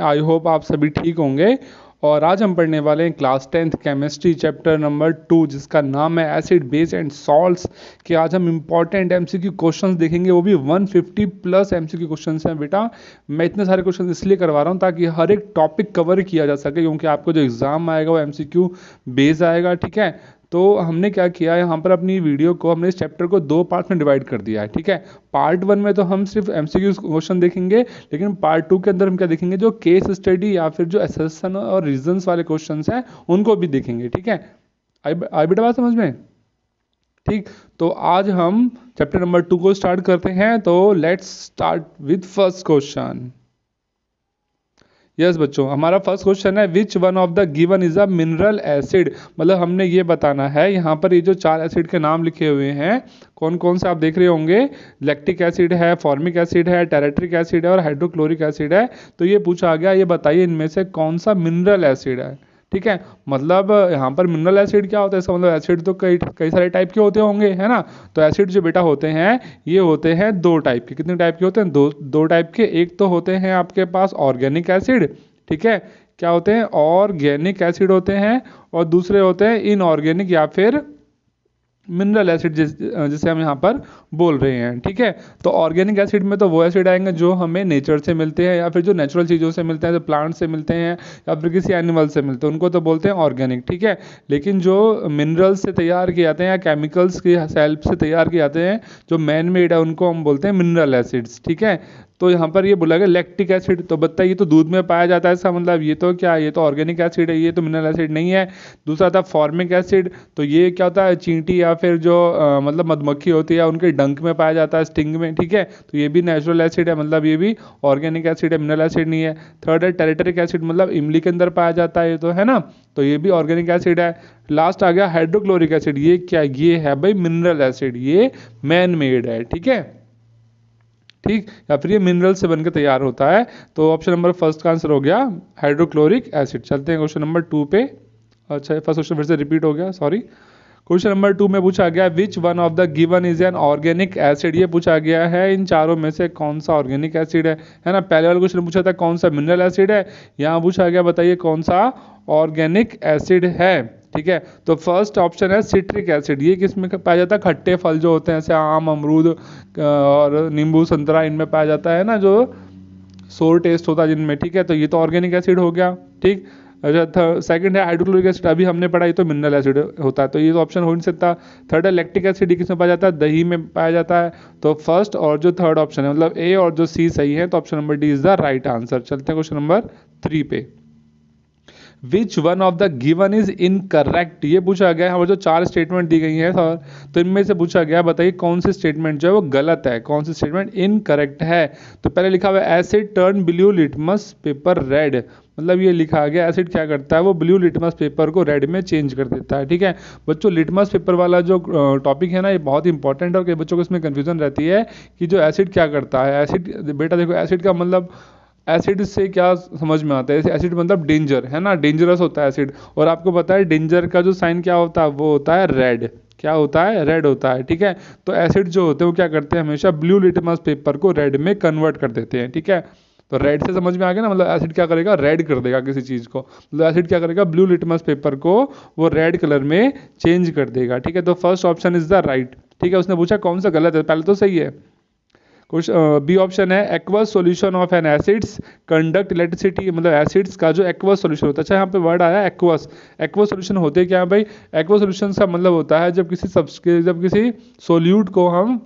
I hope आप सभी ठीक होंगे। और आज हम पढ़ने वाले हैं class 10th chemistry chapter number 2 जिसका नाम है एसिड बेस एंड सॉल्ट्स। कि आज हम इंपॉर्टेंट एमसीक्यू क्वेश्चंस देखेंगे, वो भी 150 प्लस एमसीक्यू क्वेश्चंस हैं बेटा। मैं इतने सारे क्वेश्चन इसलिए करवा रहा हूँ ताकि हर एक टॉपिक कवर किया जा सके, क्योंकि आपको जो एग्जाम आएगा वो एमसीक्यू बेस आएगा। ठीक है, तो हमने क्या किया यहाँ पर अपनी वीडियो को हमने इस चैप्टर को 2 पार्ट में डिवाइड कर दिया है। ठीक है, पार्ट 1 में तो हम सिर्फ एमसीक्यू क्वेश्चन देखेंगे, लेकिन पार्ट 2 के अंदर हम क्या देखेंगे, जो केस स्टडी या फिर जो एसेसन और रीजंस वाले क्वेश्चंस हैं उनको भी देखेंगे। ठीक है, आई बेटा बात समझ में? ठीक, तो आज हम चैप्टर नंबर 2 को स्टार्ट करते हैं। तो let's start with first question. Yes बच्चों, हमारा फर्स्ट क्वेश्चन है which one of the given is a mineral acid. मतलब हमने ये बताना है, यहाँ पर ये जो 4 एसिड के नाम लिखे हुए हैं कौन कौन से आप देख रहे होंगे। लैक्टिक एसिड है, फॉर्मिक एसिड है, टेरेट्रिक एसिड है और हाइड्रोक्लोरिक एसिड है। तो ये पूछा गया, ये बताइए इनमें से कौन सा मिनरल एसिड है। ठीक है, मतलब यहाँ पर मिनरल एसिड क्या होता है, इसका मतलब एसिड तो कई कई सारे टाइप के होते होंगे, है ना। तो एसिड जो बेटा होते हैं ये होते हैं 2 टाइप के। कितने टाइप के होते हैं? दो टाइप के। एक तो होते हैं आपके पास ऑर्गेनिक एसिड, ठीक है, क्या होते हैं? ऑर्गेनिक एसिड होते हैं। और दूसरे होते हैं इनऑर्गेनिक या फिर मिनरल एसिड जिसे हम यहाँ पर बोल रहे हैं। ठीक है, तो ऑर्गेनिक एसिड में तो वो एसिड आएंगे जो हमें नेचर से मिलते हैं या फिर जो नेचुरल चीज़ों से मिलते हैं, जो प्लांट से मिलते हैं या फिर किसी एनिमल से मिलते हैं, उनको तो बोलते हैं ऑर्गेनिक। ठीक है, लेकिन जो मिनरल्स से तैयार किए जाते हैं या केमिकल्स की हेल्प से तैयार किए जाते हैं जो मैन मेड है, उनको हम बोलते हैं मिनरल एसिड्स। ठीक है, तो यहाँ पर ये बोला गया लैक्टिक एसिड, तो बताइए तो दूध में पाया जाता है, इसका मतलब ये तो क्या, ये तो ऑर्गेनिक एसिड है, ये तो मिनरल एसिड नहीं है। दूसरा था फॉर्मिक एसिड, तो ये क्या होता है, चींटी या फिर जो मतलब मधुमक्खी होती है उनके डंक में पाया जाता है, स्टिंग में। ठीक है, तो ये भी नेचुरल एसिड है, मतलब ये भी ऑर्गेनिक एसिड है, मिनरल एसिड नहीं है। थर्ड है टेरेट्रिक एसिड, मतलब इमली के अंदर पाया जाता है, ये तो है ना, तो ये भी ऑर्गेनिक एसिड है। लास्ट आ गया हाइड्रोक्लोरिक एसिड, ये क्या, ये है भाई मिनरल एसिड, ये मैन मेड है। ठीक है, ठीक, या फिर ये मिनरल से बनकर तैयार होता है। तो ऑप्शन नंबर फर्स्ट का आंसर हो गया हाइड्रोक्लोरिक एसिड। चलते हैं क्वेश्चन नंबर 2 पे। अच्छा, फर्स्ट क्वेश्चन फिर से रिपीट हो गया, सॉरी। क्वेश्चन नंबर 2 में पूछा गया विच one of the given is an organic acid. ये पूछा गया है इन चारों में से कौन सा ऑर्गेनिक एसिड है ना। पहले वाले क्वेश्चन पूछा था कौन सा मिनरल एसिड है, यहाँ पूछा गया बताइए कौन सा ऑर्गेनिक एसिड है। ठीक है, तो फर्स्ट ऑप्शन है सिट्रिक एसिड। ये किस में पाया जाता है? खट्टे फल जो होते हैं, जैसे आम, अमरूद और नींबू, संतरा, इनमें पाया जाता है ना, जो सोर टेस्ट होता है जिनमें। ठीक है, तो ये तो ऑर्गेनिक एसिड हो गया। ठीक, अच्छा, सेकंड है हाइड्रोक्लोरिक एसिड, अभी हमने पढ़ा, ये तो मिनरल एसिड होता है, तो ये तो ऑप्शन हो नहीं सकता। थर्ड है लैक्टिक एसिड, किसमें पाया जाता है? दही में पाया जाता है। तो फर्स्ट और जो थर्ड ऑप्शन है, मतलब ए और जो सी सही है, तो option number D is the right answer. चलते हैं क्वेश्चन नंबर 3 पे। विच one of the given is incorrect. ये पूछा गया है, हमारे जो 4 स्टेटमेंट दी गई हैं सर, तो इनमें से पूछा गया बताइए कौन सी स्टेटमेंट जो है वो गलत है, कौन सी स्टेटमेंट इनकरेक्ट है। तो पहले लिखा हुआ है asset turn blue litmus paper red, मतलब ये लिखा गया एसिड क्या करता है, वो ब्लू लिटमस पेपर को रेड में चेंज कर देता है। ठीक है बच्चों, लिटमस पेपर वाला जो टॉपिक है ना, ये बहुत इंपॉर्टेंट है और कई बच्चों को इसमें कन्फ्यूजन रहती है कि जो एसिड क्या करता है। एसिड बेटा देखो, एसिड का मतलब एसिड से क्या समझ में आता है, एसिड मतलब डेंजर, है ना, डेंजरस होता है एसिड। और आपको पता है डेंजर का जो साइन क्या होता है, वो होता है रेड। क्या होता है? रेड होता है। ठीक है, तो एसिड जो होते हैं वो क्या करते हैं, हमेशा ब्लू लिटमस पेपर को रेड में कन्वर्ट कर देते हैं। ठीक है, तो रेड से समझ में आ गया ना, मतलब एसिड क्या करेगा, रेड कर देगा किसी चीज़ को, मतलब एसिड क्या करेगा, ब्लू लिटमस पेपर को वो रेड कलर में चेंज कर देगा। ठीक है, तो first option is the right. ठीक है, उसने पूछा कौन सा गलत है, पहले तो सही है। कुछ बी ऑप्शन है aqueous solution of an acids conduct electricity, मतलब एसिड्स का जो एक्वस सॉल्यूशन होता है। अच्छा, यहाँ पे वर्ड आया एक्वस। एक्वस सॉल्यूशन होते क्या है भाई? एक्वस सॉल्यूशन का मतलब होता है जब किसी सोल्यूट को हम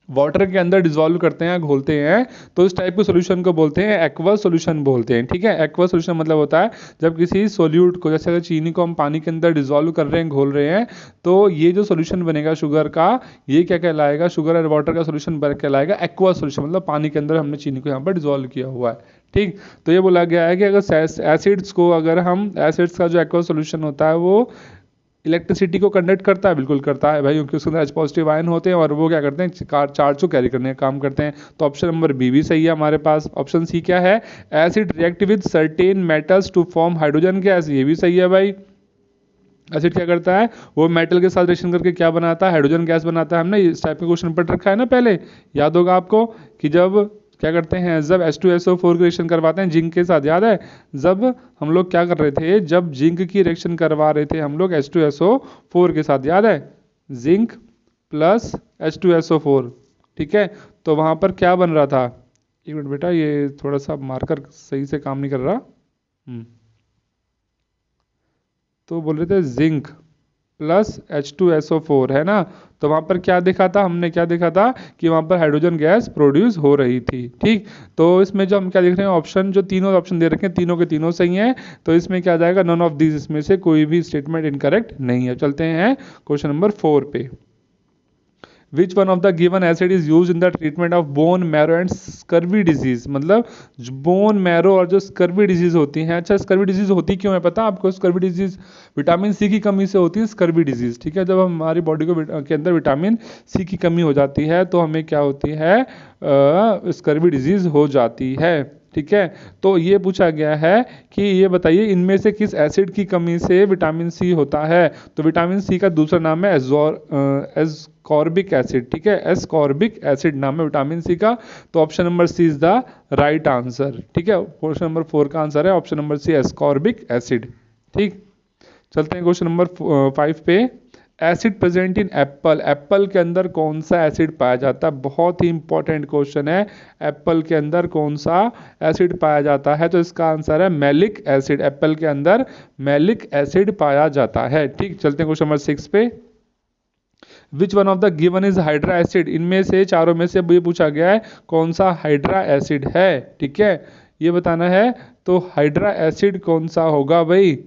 वाटर के अंदर डिजोल्व करते हैं, घोलते हैं, तो इस टाइप के सॉल्यूशन को बोलते हैं एक्वस सॉल्यूशन बोलते हैं। ठीक है, एक्वस सॉल्यूशन मतलब होता है जब किसी सोल्यूट को, जैसे अगर चीनी को हम पानी के अंदर डिजोल्व कर रहे हैं, घोल रहे हैं, तो ये जो सॉल्यूशन बनेगा शुगर का, ये क्या कहलाएगा, शुगर और वाटर का सॉल्यूशन कहलाएगा एक्वस सॉल्यूशन, मतलब पानी के अंदर हमने चीनी को यहाँ पर डिजोल्व किया हुआ है। ठीक, तो ये बोला गया है कि अगर एसिड्स को, अगर हम एसिड्स का जो एक्वस सॉल्यूशन होता है वो इलेक्ट्रिसिटी को कंडक्ट करता है, बिल्कुल करता है भाई, क्योंकि उसके अंदर H पॉजिटिव आयन होते हैं और वो क्या करते हैं, चार्ज को कैरी करने का काम करते हैं। तो ऑप्शन नंबर बी भी सही है हमारे पास। ऑप्शन सी क्या है, acid react with certain metals to form hydrogen gas, ये भी सही है भाई। एसिड क्या करता है, वो मेटल के साथ रिएक्शन करके क्या बनाता है, हाइड्रोजन गैस बनाता है। हमने इस टाइप के क्वेश्चन पढ़ रखा है ना पहले, याद होगा आपको कि जब क्या करते हैं, जब H2SO4 की रिएक्शन करवाते हैं जिंक के साथ, याद है जब हम लोग क्या कर रहे थे, जब जिंक की रिएक्शन करवा रहे थे हम लोग H2SO4 के साथ, याद है जिंक प्लस H2SO4, ठीक है। तो वहाँ पर क्या बन रहा था, एक मिनट बेटा ये थोड़ा सा मार्कर सही से काम नहीं कर रहा। तो बोल रहे थे जिंक प्लस H2SO4 है ना, तो वहाँ पर क्या देखा था हमने, क्या देखा था कि वहाँ पर हाइड्रोजन गैस प्रोड्यूस हो रही थी, ठीक। तो इसमें जो हम क्या देख रहे हैं, ऑप्शन जो तीनों ऑप्शन दे रखे हैं तीनों के तीनों सही हैं, तो इसमें क्या जाएगा, नन ऑफ दीज, इसमें से कोई भी स्टेटमेंट इनकरेक्ट नहीं है। चलते हैं क्वेश्चन नंबर 4 पे। विच one of the given acid is use in the treatment of bone marrow and scurvy disease, मतलब बोन मैरो और जो स्कर्वी डिजीज होती हैं। अच्छा स्कर्वी डिजीज होती क्यों है पता आपको, स्कर्वी डिजीज विटामिन सी की कमी से होती है स्कर्वी डिजीज, ठीक है। जब हमारी बॉडी को के अंदर विटामिन सी की कमी हो जाती है तो हमें क्या होती है, स्कर्वी डिजीज हो जाती है, ठीक है। तो ये पूछा गया है कि ये बताइए इनमें से किस एसिड की कमी से विटामिन सी होता है, तो विटामिन सी का दूसरा नाम है एस्कॉर्बिक एसिड, ठीक है, एस्कॉर्बिक एसिड नाम है विटामिन सी का। तो option number C is the right answer, ठीक है। क्वेश्चन नंबर 4 का आंसर है option number C ascorbic acid, ठीक। चलते हैं क्वेश्चन नंबर 5 पे। Acid present in apple, apple के अंदर कौन सा एसिड पाया जाता है, बहुत ही इंपॉर्टेंट क्वेश्चन है। एप्पल के अंदर कौन सा एसिड पाया जाता है, तो इसका आंसर है मैलिक एसिड, एप्पल के अंदर मैलिक एसिड पाया जाता है, ठीक। चलते हैं क्वेश्चन नंबर 6 पे। विच one of the given is hydra acid, इनमें से चारों में से ये पूछा गया है कौन सा हाइड्रा एसिड है, ठीक है, ये बताना है। तो हाइड्रा एसिड कौन सा होगा भाई,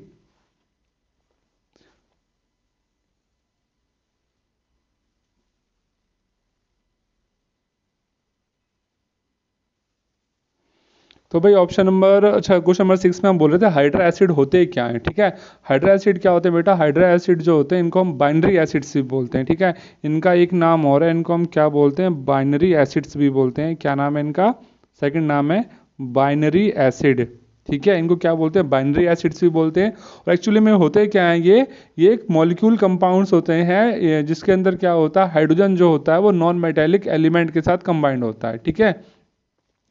तो भाई ऑप्शन नंबर, अच्छा क्वेश्चन नंबर 6 में हम बोल रहे थे हाइड्रा एसिड होते क्या हैं, ठीक है। हाइड्रा एसिड क्या होते हैं बेटा, हाइड्रा एसिड जो होते हैं इनको हम बाइनरी एसिड्स भी बोलते हैं, ठीक है। इनका एक नाम और है, इनको हम क्या बोलते हैं, बाइनरी एसिड्स भी बोलते हैं। क्या नाम है इनका, सेकंड नाम है बाइनरी एसिड, ठीक है। इनको क्या बोलते हैं, बाइनरी एसिड्स भी बोलते हैं। और एक्चुअली में होते क्या हैं ये एक मॉलिक्यूल कंपाउंड्स होते हैं जिसके अंदर क्या होता है, हाइड्रोजन जो होता है वो नॉन मेटेलिक एलिमेंट के साथ कंबाइंड होता है, ठीक है।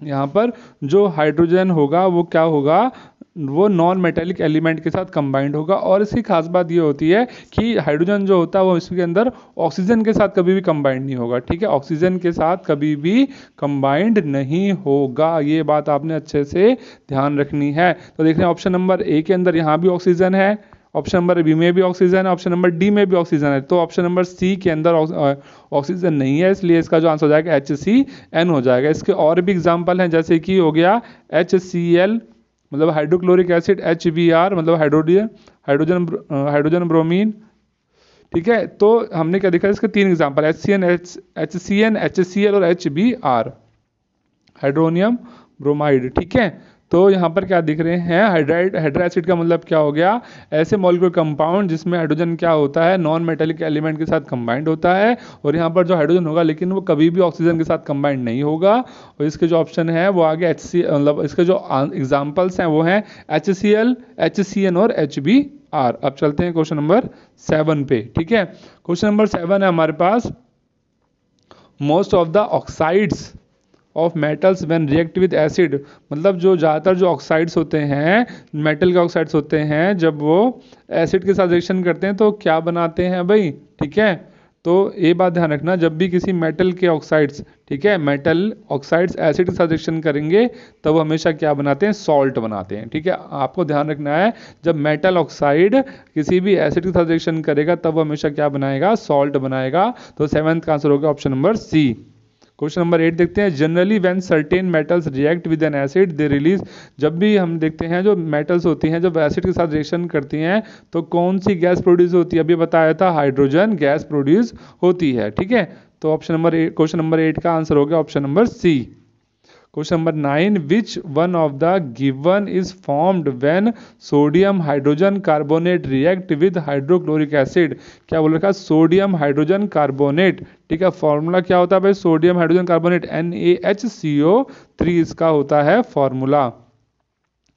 यहाँ पर जो हाइड्रोजन होगा वो क्या होगा, वो नॉन मेटेलिक एलिमेंट के साथ कंबाइंड होगा। और इसकी खास बात ये होती है कि हाइड्रोजन जो होता है वो इसके अंदर ऑक्सीजन के साथ कभी भी कंबाइंड नहीं होगा, ठीक है, ऑक्सीजन के साथ कभी भी कंबाइंड नहीं होगा, ये बात आपने अच्छे से ध्यान रखनी है। तो देख रहे हैं ऑप्शन नंबर ए के अंदर यहाँ भी ऑक्सीजन है, ऑप्शन नंबर बी में भी ऑक्सीजन है, ऑप्शन नंबर डी में भी ऑक्सीजन है। तो ऑप्शन नंबर सी के अंदर ऑक्सीजन नहीं है, इसलिए इसका जो आंसर हो जाएगा HCN हो जाएगा। इसके और भी एग्जांपल हैं, जैसे कि हो गया HCl मतलब हाइड्रोक्लोरिक एसिड, HBr मतलब हाइड्रोजन हाइड्रोजन हाइड्रोजन ब्रोमीन, ठीक है। तो हमने क्या देखा, इसके 3 एग्जांपल HCN, HCl और HBr हाइड्रोनियम ब्रोमाइड, ठीक है। तो यहाँ पर क्या दिख रहे हैं, हाइड्रा एसिड का मतलब क्या हो गया, ऐसे मॉलिक्यूलर कंपाउंड जिसमें हाइड्रोजन क्या होता है, नॉन मेटेलिक एलिमेंट के साथ कंबाइंड होता है। और यहाँ पर जो हाइड्रोजन होगा लेकिन वो कभी भी ऑक्सीजन के साथ कंबाइंड नहीं होगा। और इसके जो ऑप्शन है वो आगे मतलब इसके जो एग्जाम्पल्स हैं वो हैं HCl, HCN और HBr। अब चलते हैं क्वेश्चन नंबर 7 पे, ठीक है। क्वेश्चन नंबर 7 है हमारे पास, most of the oxides of metals when react with acid, मतलब जो ज़्यादातर जो ऑक्साइड्स होते हैं, मेटल के ऑक्साइड्स होते हैं, जब वो एसिड के साथ रिएक्शन करते हैं तो क्या बनाते हैं भाई, ठीक है। तो ये बात ध्यान रखना, जब भी किसी मेटल के ऑक्साइड्स, ठीक है, मेटल ऑक्साइड्स एसिड के साथ रिएक्शन करेंगे तब वो हमेशा क्या बनाते हैं, सॉल्ट बनाते हैं, ठीक है। आपको ध्यान रखना है जब मेटल ऑक्साइड किसी भी एसिड के साथ रिएक्शन करेगा तब वो हमेशा क्या बनाएगा, सॉल्ट बनाएगा। तो 7th का आंसर होगा option number C. Question number 8 देखते हैं, generally when certain metals react with an acid they release, जब भी हम देखते हैं जो मेटल्स होती हैं जब एसिड के साथ रिएक्शन करती हैं तो कौन सी गैस प्रोड्यूस होती है, अभी बताया था हाइड्रोजन गैस प्रोड्यूस होती है, ठीक है। तो ऑप्शन नंबर 8, क्वेश्चन नंबर 8 का आंसर हो गया option number C. Question number 9, which one of the given is formed when sodium hydrogen carbonate react with hydrochloric acid, क्या बोल रखा है, सोडियम हाइड्रोजन कार्बोनेट, ठीक है। फॉर्मूला क्या होता है भाई, सोडियम हाइड्रोजन कार्बोनेट NaHCO3 इसका होता है फॉर्मूला,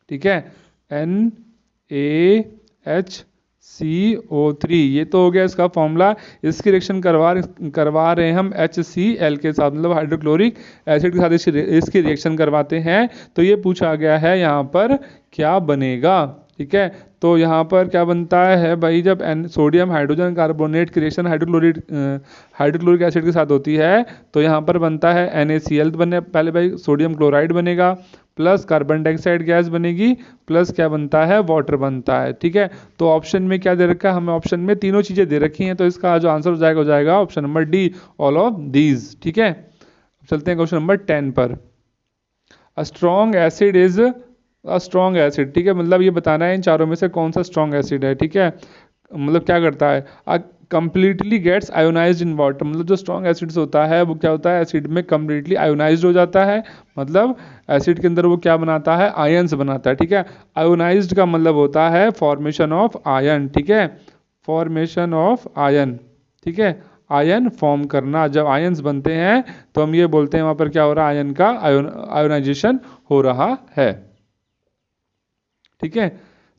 ठीक है, NaHCO3 CO3, ये तो हो गया इसका फॉर्मूला। इसकी रिएक्शन करवा रहे हैं हम HCl के साथ, मतलब हाइड्रोक्लोरिक एसिड के साथ इसकी रिएक्शन करवाते हैं। तो ये पूछा गया है यहाँ पर क्या बनेगा, ठीक है। तो यहाँ पर क्या बनता है भाई, जब सोडियम हाइड्रोजन कार्बोनेट की रिएक्शन हाइड्रोक्लोरिक एसिड के साथ होती है तो यहाँ पर बनता है NaCl बने, पहले भाई सोडियम क्लोराइड बनेगा, प्लस कार्बन डाइऑक्साइड गैस बनेगी, प्लस क्या बनता है, वाटर बनता है, ठीक है। तो ऑप्शन में क्या दे रखा है हमें, ऑप्शन में तीनों चीज़ें दे रखी हैं, तो इसका जो आंसर हो जाएगा option number D, all of these, ठीक है। चलते हैं क्वेश्चन नंबर 10 पर। A strong acid is a strong acid, ठीक है, मतलब ये बताना है इन चारों में से कौन सा स्ट्रॉन्ग एसिड है, ठीक है। मतलब क्या करता है, completely gets ionized in water, मतलब जो स्ट्रॉन्ग एसिड्स होता है वो क्या होता है, एसिड में कंप्लीटली आयोनाइज्ड हो जाता है, मतलब एसिड के अंदर वो क्या बनाता है, आयंस बनाता है, ठीक है। आयोनाइज्ड का मतलब होता है फॉर्मेशन ऑफ आयन, ठीक है, फॉर्मेशन ऑफ आयन, ठीक है, आयन फॉर्म करना। जब आयंस बनते हैं तो हम ये बोलते हैं वहाँ पर क्या हो रहा है, आयन का आयोनाइजेशन हो रहा है, ठीक है।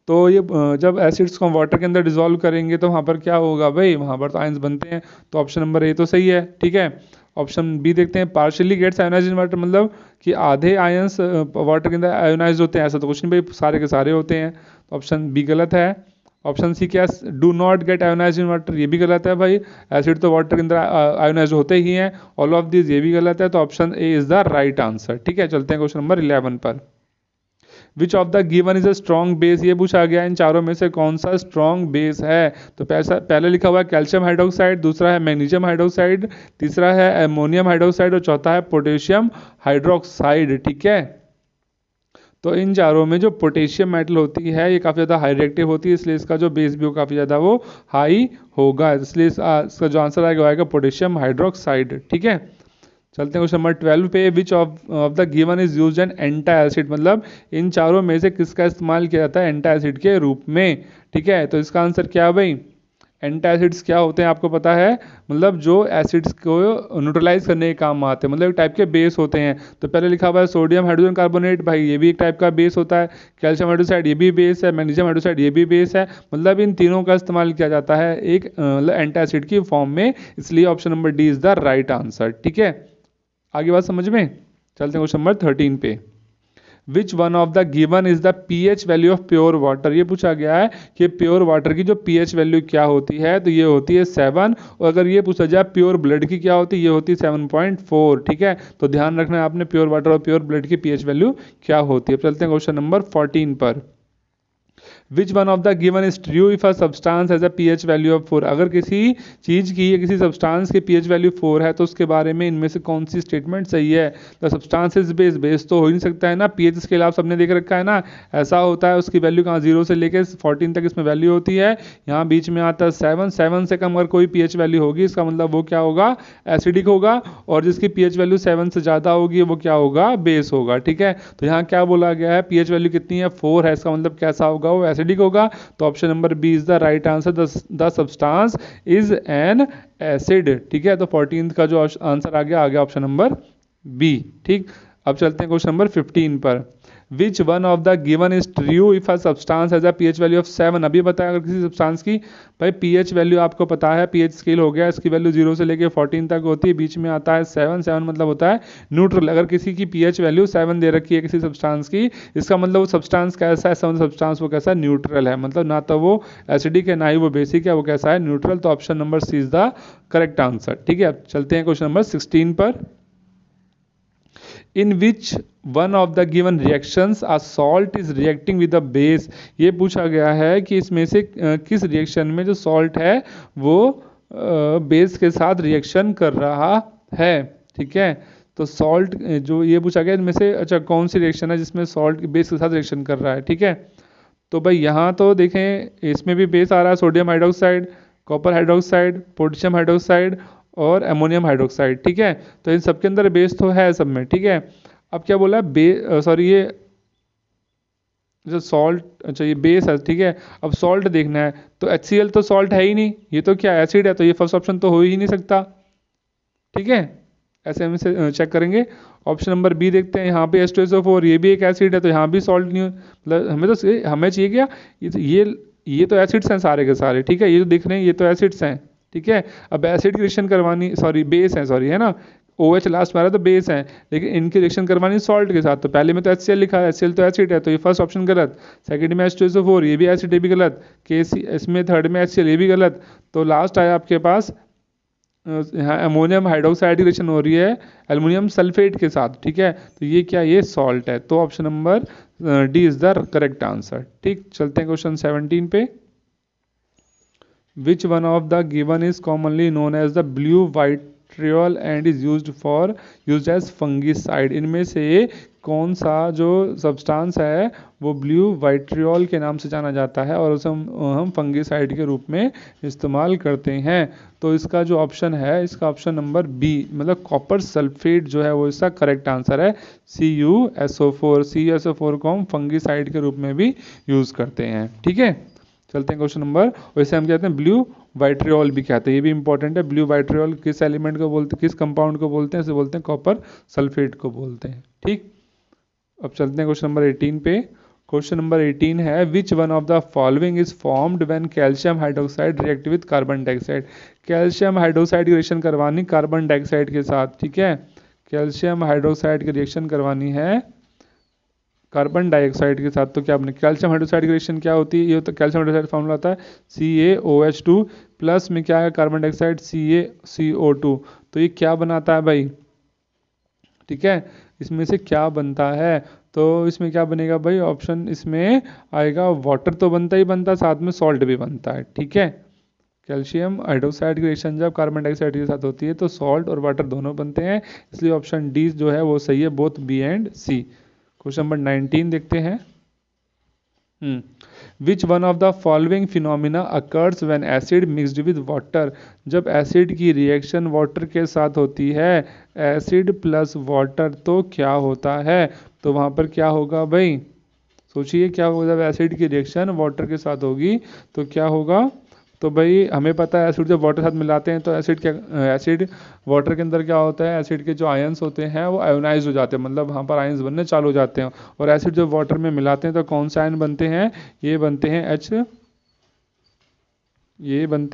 तो ये जब एसिड्स को हम वाटर के अंदर डिसॉल्व करेंगे तो वहाँ पर क्या होगा भाई, वहाँ पर तो आयंस बनते हैं, तो ऑप्शन नंबर ए तो सही है, ठीक है। ऑप्शन बी देखते हैं, partially gets ionized in water, मतलब कि आधे आयंस वाटर के अंदर आयोनाइज होते हैं, ऐसा तो कुछ नहीं भाई, सारे के सारे होते हैं, तो ऑप्शन बी गलत है। ऑप्शन सी क्या, do not get ionize in water, ये भी गलत है भाई, एसिड तो वाटर के अंदर आयोनाइज होते ही हैं, ऑल ऑफ दिस, ये भी गलत है, तो option A is the right answer, ठीक है। चलते हैं क्वेश्चन नंबर 11 पर। विच of the given is a strong base, ये पूछा गया इन चारों में से कौन सा स्ट्रॉन्ग बेस है। तो पहले लिखा हुआ है कैल्शियम हाइड्रोक्साइड, दूसरा है मैग्नीशियम हाइड्रोक्साइड, तीसरा है अमोनियम हाइड्रोक्साइड और चौथा है पोटेशियम हाइड्रोक्साइड, ठीक है। तो इन चारों में जो पोटेशियम मेटल होती है ये काफ़ी ज़्यादा हाई रिएक्टिव होती है, इसलिए इसका जो बेस भी हो काफ़ी ज़्यादा वो हाई होगा, इसलिए इसका जो आंसर आएगा पोटेशियम हाइड्रोक्साइड, ठीक है। चलते हैं क्वेश्चन नंबर 12 पे। Which of the given is used an antacid, मतलब इन चारों में से किसका इस्तेमाल किया जाता है एंटा एसिड के रूप में, ठीक है। तो इसका आंसर क्या है भाई, एंटा एसिड्स क्या होते हैं आपको पता है, मतलब जो एसिड्स को न्यूट्रलाइज करने के काम आते हैं, मतलब एक टाइप के बेस होते हैं। तो पहले लिखा हुआ है सोडियम हाइड्रोजन कार्बोनेट, भाई ये भी एक टाइप का बेस होता है, कैल्शियम हाइड्रोक्साइड ये भी बेस है, मैग्नीशियम हाइड्रोक्साइड ये भी बेस है, मतलब इन तीनों का इस्तेमाल किया जाता है एक मतलब एंटा एसिड की फॉर्म में, इसलिए option number D is the right answer, ठीक है। आगे बात समझ में। चलते हैं क्वेश्चन नंबर 13 पे। विच one of the given is the pH value of pure water, ये पूछा गया है कि प्योर वाटर की जो pH वैल्यू क्या होती है, तो ये होती है 7, और अगर ये पूछा जाए प्योर ब्लड की क्या होती है, ये होती है 7.4, ठीक है। तो ध्यान रखना है आपने प्योर वाटर और प्योर ब्लड की pH वैल्यू क्या होती है। चलते हैं क्वेश्चन नंबर 14 पर। विच one of the given is true if a substance has a pH value of 4, अगर किसी चीज़ की या किसी सब्सटेंस की pH वैल्यू 4 है तो उसके बारे में इनमें से कौन सी स्टेटमेंट सही है। The substance is base, base तो हो ही नहीं सकता है ना, pH स्केल आप सबने देख रखा है ना, ऐसा होता है उसकी वैल्यू कहाँ 0 से लेकर 14 तक इसमें वैल्यू होती है, यहाँ बीच में आता है 7 से कम अगर कोई pH वैल्यू होगी इसका मतलब वो क्या होगा, एसिडिक होगा, और जिसकी pH वैल्यू 7 से ज़्यादा होगी वो क्या होगा, बेस होगा, ठीक है। तो यहाँ क्या बोला गया है, pH वैल्यू कितनी है 4 है, इसका मतलब कैसा होगा, वो एसिडिक होगा, तो option number B is the right answer, the substance is an acid, ठीक है। तो 14 का जो आंसर आ गया ऑप्शन नंबर बी, ठीक। अब चलते हैं क्वेश्चन नंबर 15 पर। विच one of the given is true if a substance has a pH value of 7, अभी बताया अगर किसी सब्सटेंस की भाई pH वैल्यू आपको पता है, pH स्केल हो गया, इसकी वैल्यू 0 से लेकर 14 तक होती है, बीच में आता है 7 मतलब होता है न्यूट्रल, अगर किसी की pH वैल्यू 7 दे रखी है किसी सब्सटेंस की, इसका मतलब वो सब्सटेंस कैसा है, सब्सटेंस वो कैसा न्यूट्रल है, मतलब ना तो वो एसिडिक है ना ही वो बेसिक है, वो कैसा है न्यूट्रल, तो option number C is the correct answer, ठीक है। अब चलते हैं क्वेश्चन नंबर 16 पर। In which one of the given reactions a salt is reacting with the base, ये पूछा गया है कि इसमें से किस रिएक्शन में जो सॉल्ट है वो बेस के साथ रिएक्शन कर रहा है, ठीक है। तो सॉल्ट जो ये पूछा गया इनमें से अच्छा कौन सी रिएक्शन है जिसमें सॉल्ट बेस के साथ रिएक्शन कर रहा है, ठीक है। तो भाई यहाँ तो देखें इसमें भी बेस आ रहा है sodium hydroxide, copper hydroxide, potassium hydroxide और अमोनियम हाइड्रोक्साइड, ठीक है। तो इन सबके अंदर बेस तो है सब में, ठीक है। अब क्या बोला सॉरी ये जो सॉल्ट, अच्छा ये बेस है, ठीक है। अब सॉल्ट देखना है तो HCl तो सॉल्ट है ही नहीं, ये तो क्या एसिड है, तो ये फर्स्ट ऑप्शन तो हो ही नहीं सकता, ठीक है। ऐसे हम इसे चेक करेंगे। ऑप्शन नंबर बी देखते हैं, यहाँ पे H2SO4 ये भी एक एसिड है, तो यहाँ भी सॉल्ट नहीं, मतलब हमें चाहिए क्या, ये ये तो एसिड्स हैं सारे के सारे, ठीक है, ये जो दिख रहे हैं ये तो एसिड्स हैं, ठीक है। अब एसिड की रिएक्शन करवानी, सॉरी बेस है, सॉरी है ना, OH लास्ट में आ रहा है तो बेस है, लेकिन इनकी रिएक्शन करवानी सॉल्ट के साथ, तो पहले में तो HCl लिखा है, HCl तो एसिड है, तो ये फर्स्ट ऑप्शन गलत। सेकंड में H2SO4 ये भी एसिड, ये भी गलत। KC इसमें थर्ड में HCl ये भी गलत। तो लास्ट आया आपके पास यहाँ अमोनियम हाइड्रोक्साइड की रिएक्शन हो रही है एल्युमिनियम सल्फेट के साथ, ठीक है, तो ये क्या, ये सॉल्ट है, तो option number D is the correct answer. ठीक, चलते हैं क्वेश्चन 17 पे। Which one of the given is commonly known as the blue vitriol and is used as fungicide? इनमें से कौन सा जो सब्सटेंस है वो ब्लू वाइट्रियोल के नाम से जाना जाता है और उसे हम फंगिसाइड के रूप में इस्तेमाल करते हैं? तो इसका जो ऑप्शन है, इसका ऑप्शन नंबर बी, मतलब कॉपर सल्फेट जो है वो इसका करेक्ट आंसर है। CuSO4 को हम फंगिसाइड के रूप में भी यूज़ करते हैं, ठीक है। चलते हैं क्वेश्चन नंबर, वैसे हम कहते हैं ब्लू वाइट्रियोल भी कहते हैं, ये भी इंपॉर्टेंट है। ब्लू वाइट्रियोल किस एलिमेंट को बोलते हैं, किस कंपाउंड को बोलते हैं? इसे बोलते हैं कॉपर सल्फेट को बोलते हैं, ठीक। अब चलते हैं क्वेश्चन नंबर 18 पे। क्वेश्चन नंबर 18 है which one of the following is formed when calcium hydroxide react with carbon dioxide? Calcium hydroxide की रिएक्शन करवानी कार्बन डाइऑक्साइड के साथ, ठीक है, कैल्शियम हाइड्रोक्साइड की रिएक्शन करवानी है कार्बन डाइऑक्साइड के साथ, तो क्या बने? कैल्शियम हाइड्रोक्साइड की रिएक्शन क्या होती है? ये तो कैल्शियम हाइड्रोक्साइड फॉर्मूला आता है CaOH2 प्लस में क्या है कार्बन डाइऑक्साइड CaCO2, तो ये क्या बनाता है भाई, ठीक है, इसमें से क्या बनता है? तो इसमें क्या बनेगा भाई, ऑप्शन इसमें आएगा वाटर तो बनता ही बनता, साथ में सॉल्ट भी बनता है, ठीक है। कैल्शियम हाइड्रोक्साइड की रिएक्शन जब कार्बन डाइऑक्साइड के साथ होती है तो सॉल्ट और वाटर दोनों बनते हैं, इसलिए ऑप्शन डी जो है वो सही है, both B and C. Question number 19 देखते हैं। Which one of the following phenomena occurs when acid mixed with water? जब एसिड की रिएक्शन वाटर के साथ होती है, एसिड प्लस वाटर, तो क्या होता है? तो वहाँ पर क्या होगा भाई, सोचिए क्या होगा जब एसिड की रिएक्शन वाटर के साथ होगी तो क्या होगा? तो भाई हमें पता है एसिड जब वाटर के साथ मिलाते हैं तो एसिड वाटर के अंदर क्या होता है, एसिड के जो आयंस होते हैं वो आयोनाइज हो जाते हैं, मतलब वहाँ पर आयंस बनने चालू हो जाते हैं, और एसिड जब वाटर में मिलाते हैं तो कौन से आयन बनते हैं? ये बनते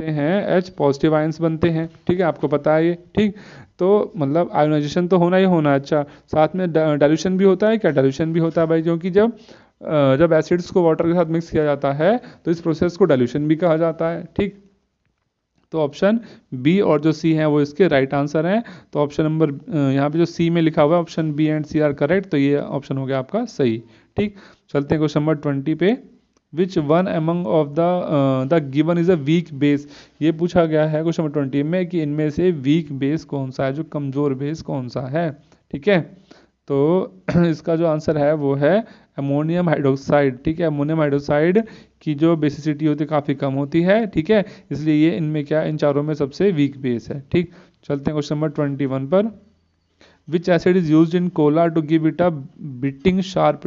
हैं H पॉजिटिव आयंस बनते हैं, ठीक है, आपको पता है ये, ठीक। तो मतलब आयोनाइजेशन तो होना ही होना है, अच्छा, साथ में डाइल्यूशन भी होता है क्या? डाइल्यूशन भी होता है भाई, क्योंकि जब एसिड्स को वाटर के साथ मिक्स किया जाता है तो इस प्रोसेस को डाइल्यूशन भी कहा जाता है, ठीक। तो ऑप्शन बी और जो सी है वो इसके राइट आंसर हैं। तो ऑप्शन नंबर यहाँ पे जो सी में लिखा हुआ है option B and C are correct, तो ये ऑप्शन हो गया आपका सही, ठीक। चलते हैं क्वेश्चन नंबर 20 पे। Which one among of the given is a weak base? ये पूछा गया है क्वेश्चन नंबर 20 में कि इनमें से वीक बेस कौन सा है, जो कमजोर बेस कौन सा है, ठीक है। तो इसका जो आंसर है वो है अमोनियम हाइड्रोक्साइड, ठीक है। अमोनियम हाइड्रोक्साइड की जो बेसिसिटी होती है काफ़ी कम होती है, ठीक है, इसलिए ये इनमें क्या, इन चारों में सबसे वीक बेस है, ठीक। चलते हैं क्वेश्चन नंबर 21 पर। Which acid is use in cola to give it a biting sharp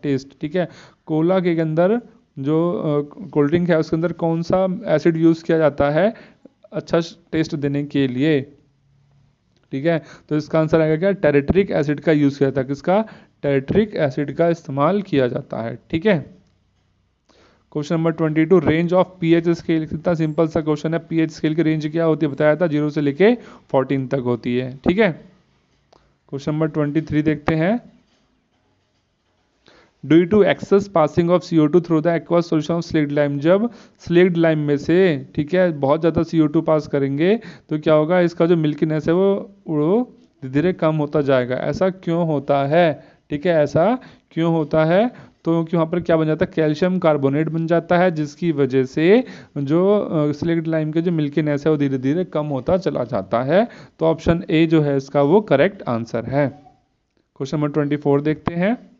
taste, ठीक है। कोला के अंदर जो कोल्ड ड्रिंक है उसके अंदर कौन सा एसिड यूज़ किया जाता है अच्छा टेस्ट देने के लिए, ठीक है। तो इसका आंसर आएगा क्या, टेरेट्रिक एसिड का यूज़ किया जाता है, किसका? टेरेट्रिक एसिड का इस्तेमाल किया जाता है, ठीक है। Question number 22 range of pH scale, कितना सिंपल सा क्वेश्चन है। पीएच स्केल की रेंज क्या होती है बताया था, 0 से लेके 14 तक होती है, ठीक है। क्वेश्चन नंबर 23 देखते हैं। Due to excess passing of CO2 through the aqueous solution of slaked lime, जब स्लेक्ड लाइम में से, ठीक है, बहुत ज़्यादा CO2 पास करेंगे तो क्या होगा, इसका जो मिल्कीनेस है वो धीरे धीरे कम होता जाएगा। ऐसा क्यों होता है, ठीक है, ऐसा क्यों होता है? तो क्योंकि वहाँ पर क्या बन जाता है, कैल्शियम कार्बोनेट बन जाता है, जिसकी वजह से जो स्लेक्ड लाइम के जो मिल्कीनेस है वो धीरे धीरे कम होता चला जाता है। तो ऑप्शन ए जो है इसका वो करेक्ट आंसर है। क्वेश्चन नंबर 24 देखते हैं।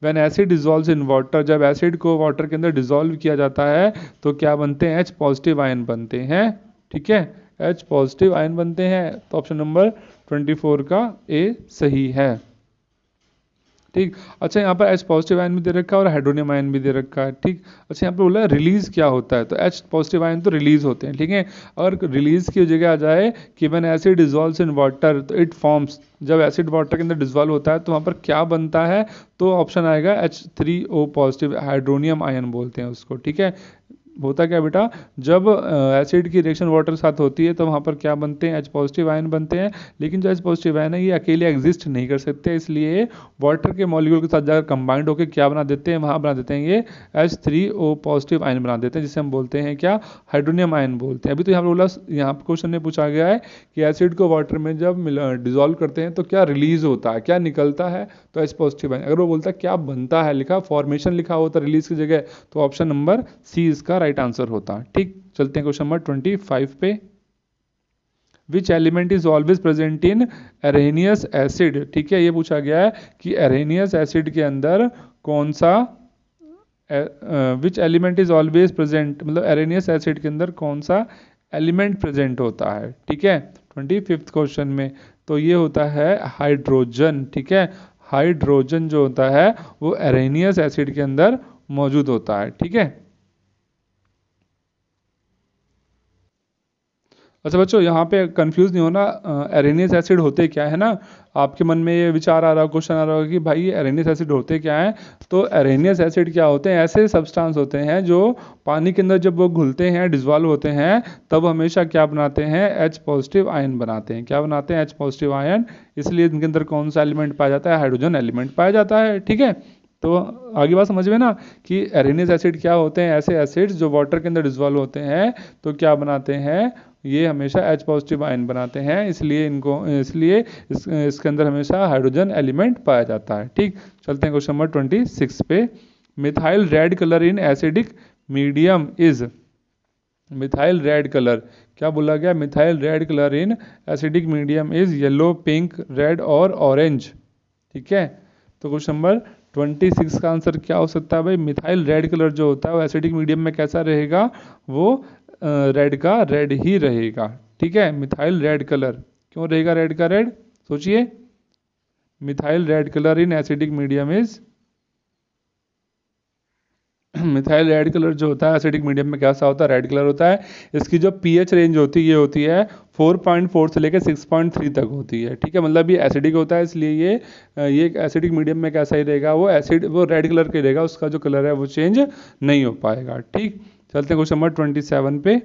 When acid dissolves in water, जब एसिड को वाटर के अंदर डिजोल्व किया जाता है तो क्या बनते हैं, H पॉजिटिव आयन बनते हैं, ठीक है, H पॉजिटिव आयन बनते हैं। तो ऑप्शन नंबर 24 का ए सही है। ठीक। अच्छा, यहाँ पर H पॉजिटिव आयन भी दे रखा है और हाइड्रोनियम आयन भी दे रखा है। ठीक। अच्छा, यहाँ पर बोला रिलीज क्या होता है, तो H पॉजिटिव आयन तो रिलीज होते हैं। ठीक है। अगर रिलीज की जगह आ जाए कि when acid dissolves in water तो इट फॉर्म्स, जब एसिड वाटर के अंदर डिजॉल्व होता है तो वहाँ पर क्या बनता है, तो ऑप्शन आएगा H3O पॉजिटिव, हाइड्रोनियम आयन बोलते हैं उसको। ठीक है। होता क्या बेटा, जब एसिड की रिएक्शन वाटर के साथ होती है तो वहाँ पर क्या बनते हैं, H पॉजिटिव आयन बनते हैं। लेकिन जो H पॉजिटिव आयन है ये अकेले एग्जिस्ट नहीं कर सकते, इसलिए वाटर के मॉलिक्यूल के साथ जाकर कंबाइंड होकर क्या बना देते हैं, वहाँ बना देते हैं ये H3O पॉजिटिव आयन बना देते हैं, जिसे हम बोलते हैं क्या, हाइड्रोनियम आयन बोलते हैं। अभी तो यहाँ पर बोला, यहाँ पर क्वेश्चन में पूछा गया है कि एसिड को वाटर में जब डिजोल्व करते हैं तो क्या रिलीज होता है, क्या निकलता है, तो H पॉजिटिव आयन। अगर वो बोलता है क्या बनता है, लिखा फॉर्मेशन लिखा होता रिलीज की जगह, तो ऑप्शन नंबर सी इसका राइट आंसर होता है। ठीक। चलते हैं क्वेश्चन नंबर 25 पे। Which element is always present in Arrhenius acid. ठीक है, ये पूछा गया है कि एरेनियस एसिड के अंदर कौन सा, विच एलिमेंट इज ऑलवेज प्रेजेंट, मतलब एरेनियस एसिड के अंदर कौन सा एलिमेंट प्रेजेंट होता है। ठीक है, 25th क्वेश्चन में तो ये होता है हाइड्रोजन। ठीक है, हाइड्रोजन जो होता है वो एरेनियस एसिड के अंदर मौजूद होता है। ठीक है। अच्छा बच्चों, यहाँ पे कंफ्यूज नहीं होना, एरेनियस एसिड होते क्या है ना, आपके मन में ये विचार आ रहा, क्वेश्चन आ रहा होगा कि भाई ये एरेनियस एसिड होते क्या हैं। तो एरेनियस एसिड क्या होते हैं, ऐसे सब्सटेंस होते हैं जो पानी के अंदर जब वो घुलते हैं, डिजॉल्व होते हैं, तब हमेशा क्या बनाते हैं, H पॉजिटिव आयन बनाते हैं। क्या बनाते हैं, H पॉजिटिव आयन। इसलिए इनके अंदर कौन सा एलिमेंट पाया जाता है, हाइड्रोजन एलिमेंट पाया जाता है। ठीक है। तो आगे बात समझ में ना कि एरेनियस एसिड क्या होते हैं, ऐसे एसिड्स जो वाटर के अंदर डिजॉल्व होते हैं तो क्या बनाते हैं, ये हमेशा H पॉजिटिव आयन बनाते हैं, इसलिए इसके अंदर हमेशा हाइड्रोजन एलिमेंट पाया जाता है। ठीक। चलते हैं क्वेश्चन नंबर 26 पे। Methyl red colour in acidic medium is, methyl red colour क्या बोला गया, methyl red colour in acidic medium is yellow, pink, red और ऑरेंज। ठीक है। तो क्वेश्चन नंबर 26 का आंसर क्या हो सकता है भाई, मिथाइल रेड कलर जो होता है वो एसिडिक मीडियम में कैसा रहेगा, वो रेड का रेड ही रहेगा। ठीक है। मिथाइल रेड कलर क्यों रहेगा रेड का रेड, सोचिए। Methyl red colour in acidic medium is, methyl red colour जो होता है एसिडिक मीडियम में कैसा होता है, रेड कलर होता है। इसकी जो पीएच रेंज होती है ये होती है 4.4 से लेकर 6.3 तक होती है। ठीक है, मतलब ये एसिडिक होता है, इसलिए ये एसिडिक मीडियम में कैसा ही रहेगा, वो रेड कलर का रहेगा, उसका जो कलर है वो चेंज नहीं हो पाएगा। ठीक। चलते हैं क्वेश्चन नंबर 27 पे।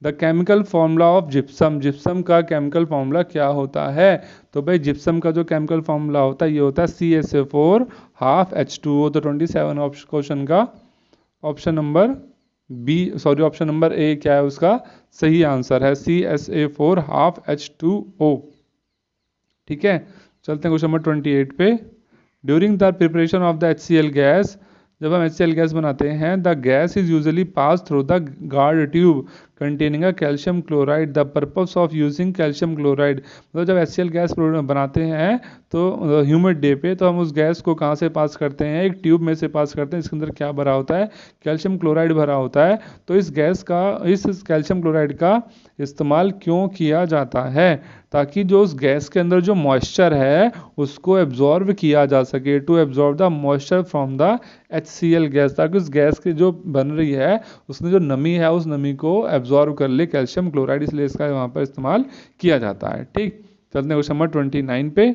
The chemical formula of gypsum, gypsum का केमिकल फार्मूला क्या होता है, तो भाई जिप्सम का जो केमिकल फार्मूला होता है ये होता है CSA4 हाफ H2O। तो 27 क्वेश्चन का ऑप्शन नंबर ऑप्शन नंबर ए क्या है उसका सही आंसर है, CSA4 हाफ H2O। ठीक है। चलते हैं क्वेश्चन नंबर 28 पे। During the preparation of the HCl gas, जब हम HCl गैस बनाते हैं, the gas is usually pass through the guard tube containing a calcium chloride, the purpose of using calcium chloride. मतलब जब HCl गैस बनाते हैं तो ह्यूमिड डे पे, तो हम उस गैस को कहाँ से पास करते हैं, एक ट्यूब में से पास करते हैं, इसके अंदर क्या भरा होता है, कैल्शियम क्लोराइड भरा होता है। तो इस कैल्शियम क्लोराइड का इस्तेमाल क्यों किया जाता है, ताकि जो उस गैस के अंदर जो मॉइस्चर है उसको एब्जॉर्ब किया जा सके, to absorb the moisture from the HCl gas, ताकि उस गैस की जो बन रही है उसमें जो नमी है उस नमी को एब्जॉर्ब कर ले कैल्शियम क्लोराइड, इसलिए इसका वहाँ पर इस्तेमाल किया जाता है। ठीक। चलते हैं क्वेश्चन नंबर 29 पे।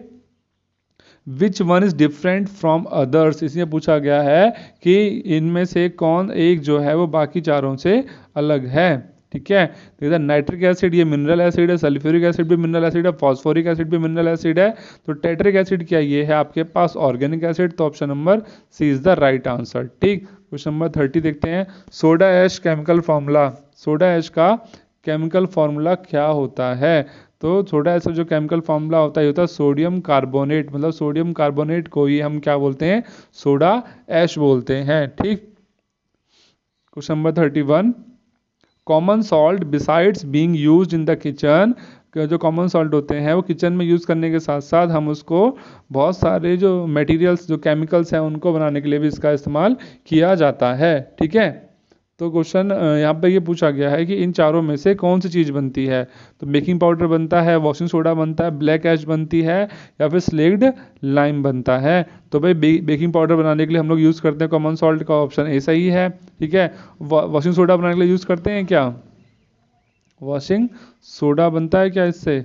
Which one is different from others, इसमें पूछा गया है कि इनमें से कौन एक जो है वो बाकी चारों से अलग है। ठीक है। तो नाइट्रिक एसिड ये मिनरल एसिड है, सल्फ्यूरिक एसिड भी मिनरल एसिड है, फॉस्फोरिक एसिड भी मिनरल एसिड है। तो टेट्रिक एसिड क्या ये है आपके पास ऑर्गेनिक एसिड, तो option number C is the right answer. ठीक। क्वेश्चन नंबर 30 देखते हैं। Soda ash chemical formula, soda ash का केमिकल फॉर्मूला क्या होता है, तो सोडा ऐश जो केमिकल फॉर्मूला होता है ये होता है सोडियम कार्बोनेट, मतलब सोडियम कार्बोनेट को ही हम क्या बोलते हैं, सोडा ऐश बोलते हैं। ठीक। Question number 31। Common salt besides being used in the kitchen, जो कॉमन सॉल्ट होते हैं वो किचन में यूज़ करने के साथ साथ हम उसको बहुत सारे जो मटेरियल्स जो केमिकल्स हैं उनको बनाने के लिए भी इसका इस्तेमाल किया जाता है। ठीक है। तो क्वेश्चन यहाँ पे ये पूछा गया है कि इन चारों में से कौन सी चीज़ बनती है। तो बेकिंग पाउडर बनता है, वॉशिंग सोडा बनता है, ब्लैक ऐश बनती है, या फिर स्लेक्ड लाइम बनता है। तो भाई बेकिंग पाउडर बनाने के लिए हम लोग यूज़ करते हैं कॉमन सॉल्ट का, ऑप्शन ए सही है। ठीक है, वॉशिंग सोडा बनाने के लिए यूज़ करते हैं क्या, वॉशिंग सोडा बनता है क्या इससे,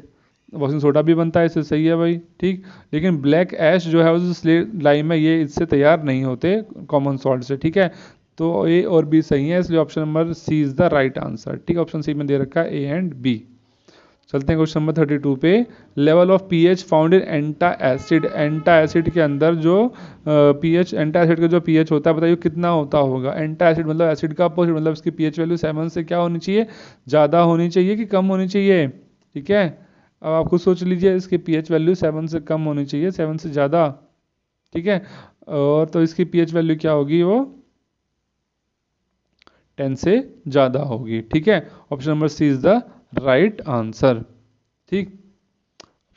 वॉशिंग सोडा भी बनता है इससे, सही है भाई। ठीक, लेकिन ब्लैक ऐश जो है वो स्लेट लाइम है, ये इससे तैयार नहीं होते कॉमन सॉल्ट से। ठीक है, तो ए और बी सही है, इसलिए option number C is the right answer. ठीक है, ऑप्शन सी में दे रखा है ए एंड बी। चलते हैं क्वेश्चन नंबर 32 पे। Level of pH found in antacid, antacid के अंदर जो पीएच, एंटा एसिड का जो पीएच होता है बताइए कितना होता होगा। एंटा एसिड मतलब एसिड का अपोजिट, मतलब इसकी पीएच वैल्यू 7 से क्या होनी चाहिए, ज़्यादा होनी चाहिए कि कम होनी चाहिए। ठीक है, अब आप खुद सोच लीजिए, इसकी पीएच वैल्यू 7 से कम होनी चाहिए, 7 से ज़्यादा। ठीक है, और तो इसकी पीएच वैल्यू क्या होगी, वो 10 से ज़्यादा होगी। ठीक है, option number C is the right answer. ठीक,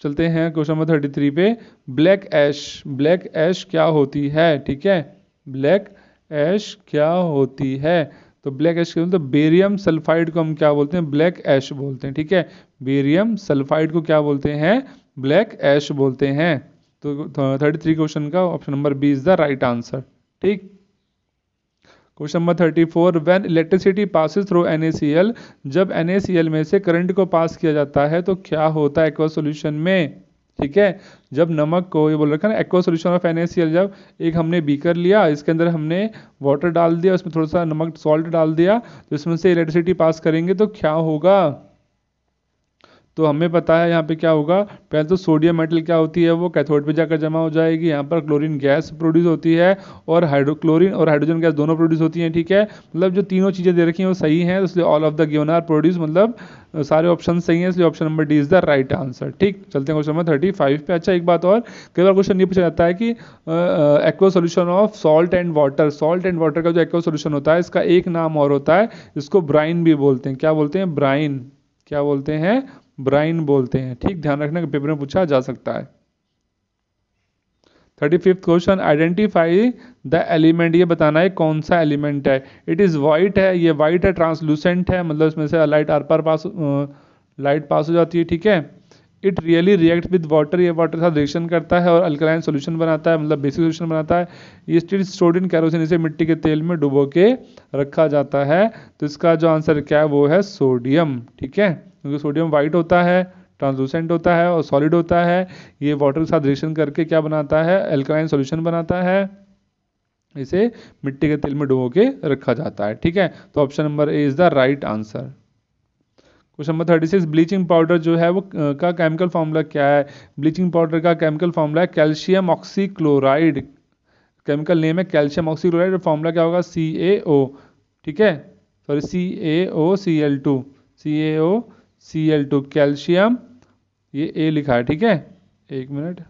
चलते हैं क्वेश्चन नंबर 33 पे। ब्लैक ऐश, ब्लैक ऐश क्या होती है। ठीक है, ब्लैक ऐश क्या होती है। तो ब्लैक ऐश क्या बोलते हैं, बेरियम सल्फाइड को हम क्या बोलते हैं, ब्लैक ऐश बोलते हैं। ठीक है, बेरियम सल्फाइड को क्या बोलते हैं, ब्लैक ऐश बोलते हैं। तो 33 क्वेश्चन का option number B is the right answer. ठीक, question number 34, when electricity passes through NaCl, जब NaCl में से करंट को पास किया जाता है तो क्या होता है एक्वा सॉल्यूशन में। ठीक है, जब नमक को, ये बोल रखा है ना, एक्वा सॉल्यूशन ऑफ NaCl, जब एक हमने बीकर लिया, इसके अंदर हमने वाटर डाल दिया, उसमें थोड़ा सा नमक सॉल्ट डाल दिया, तो इसमें से इलेक्ट्रिसिटी पास करेंगे तो क्या होगा। तो हमें पता है यहाँ पे क्या होगा, पहले तो सोडियम मेटल क्या होती है, वो कैथोड पे जाकर जमा हो जाएगी, यहाँ पर क्लोरीन गैस प्रोड्यूस होती है, और हाइड्रोक्लोरीन और हाइड्रोजन गैस दोनों प्रोड्यूस होती हैं। ठीक है, मतलब जो तीनों चीज़ें दे रखी हैं वो सही हैं, इसलिए all of the given are produce, मतलब सारे ऑप्शन सही हैं, इसलिए option number D is the right answer. ठीक, चलते हैं क्वेश्चन नंबर 35 पे। अच्छा, एक बात और, कई बार क्वेश्चन ये पूछा जाता है कि aqua solution of salt and water, salt and water का जो एक्वा सोल्यूशन होता है, इसका एक नाम और होता है, इसको ब्राइन भी बोलते हैं। क्या बोलते हैं, ब्राइन, क्या बोलते हैं, ब्राइन बोलते हैं। ठीक, ध्यान रखना कि पेपर में पूछा जा सकता है। 35th question, identify the element, ये बताना है कौन सा एलिमेंट है। इट इज़ वाइट है, ये वाइट है, ट्रांसलूसेंट है, मतलब इसमें से लाइट आर पार पास, लाइट पास हो जाती है। ठीक है, it really react with water, ये वाटर के साथ रिएक्शन करता है और अल्कलाइन सोल्यूशन बनाता है, मतलब बेसिक सोल्यूशन बनाता है। ये स्टिल स्टोर्ड इन कैरोसिन, इसे मिट्टी के तेल में डुबो के रखा जाता है। तो इसका जो आंसर क्या है वो है सोडियम। ठीक है, क्योंकि सोडियम वाइट होता है, ट्रांसलूसेंट होता है और सॉलिड होता है। ये वाटर के साथ रिएक्शन करके क्या बनाता है, अल्कलाइन सॉल्यूशन बनाता है, इसे मिट्टी के तेल में डुबो के रखा जाता है। ठीक है, तो option number A is the right answer. Question number 36, bleaching powder जो है वो का केमिकल फार्मूला क्या है। ब्लीचिंग पाउडर का केमिकल फार्मूला है कैल्शियम ऑक्सीक्लोराइड, केमिकल नेम है कैल्शियम ऑक्सीक्लोराइड, और फार्मूला क्या होगा, CaO। ठीक है, सॉरी CaOCl2, CaOCl2, कैल्शियम, ये ए लिखा है। ठीक है, एक मिनट,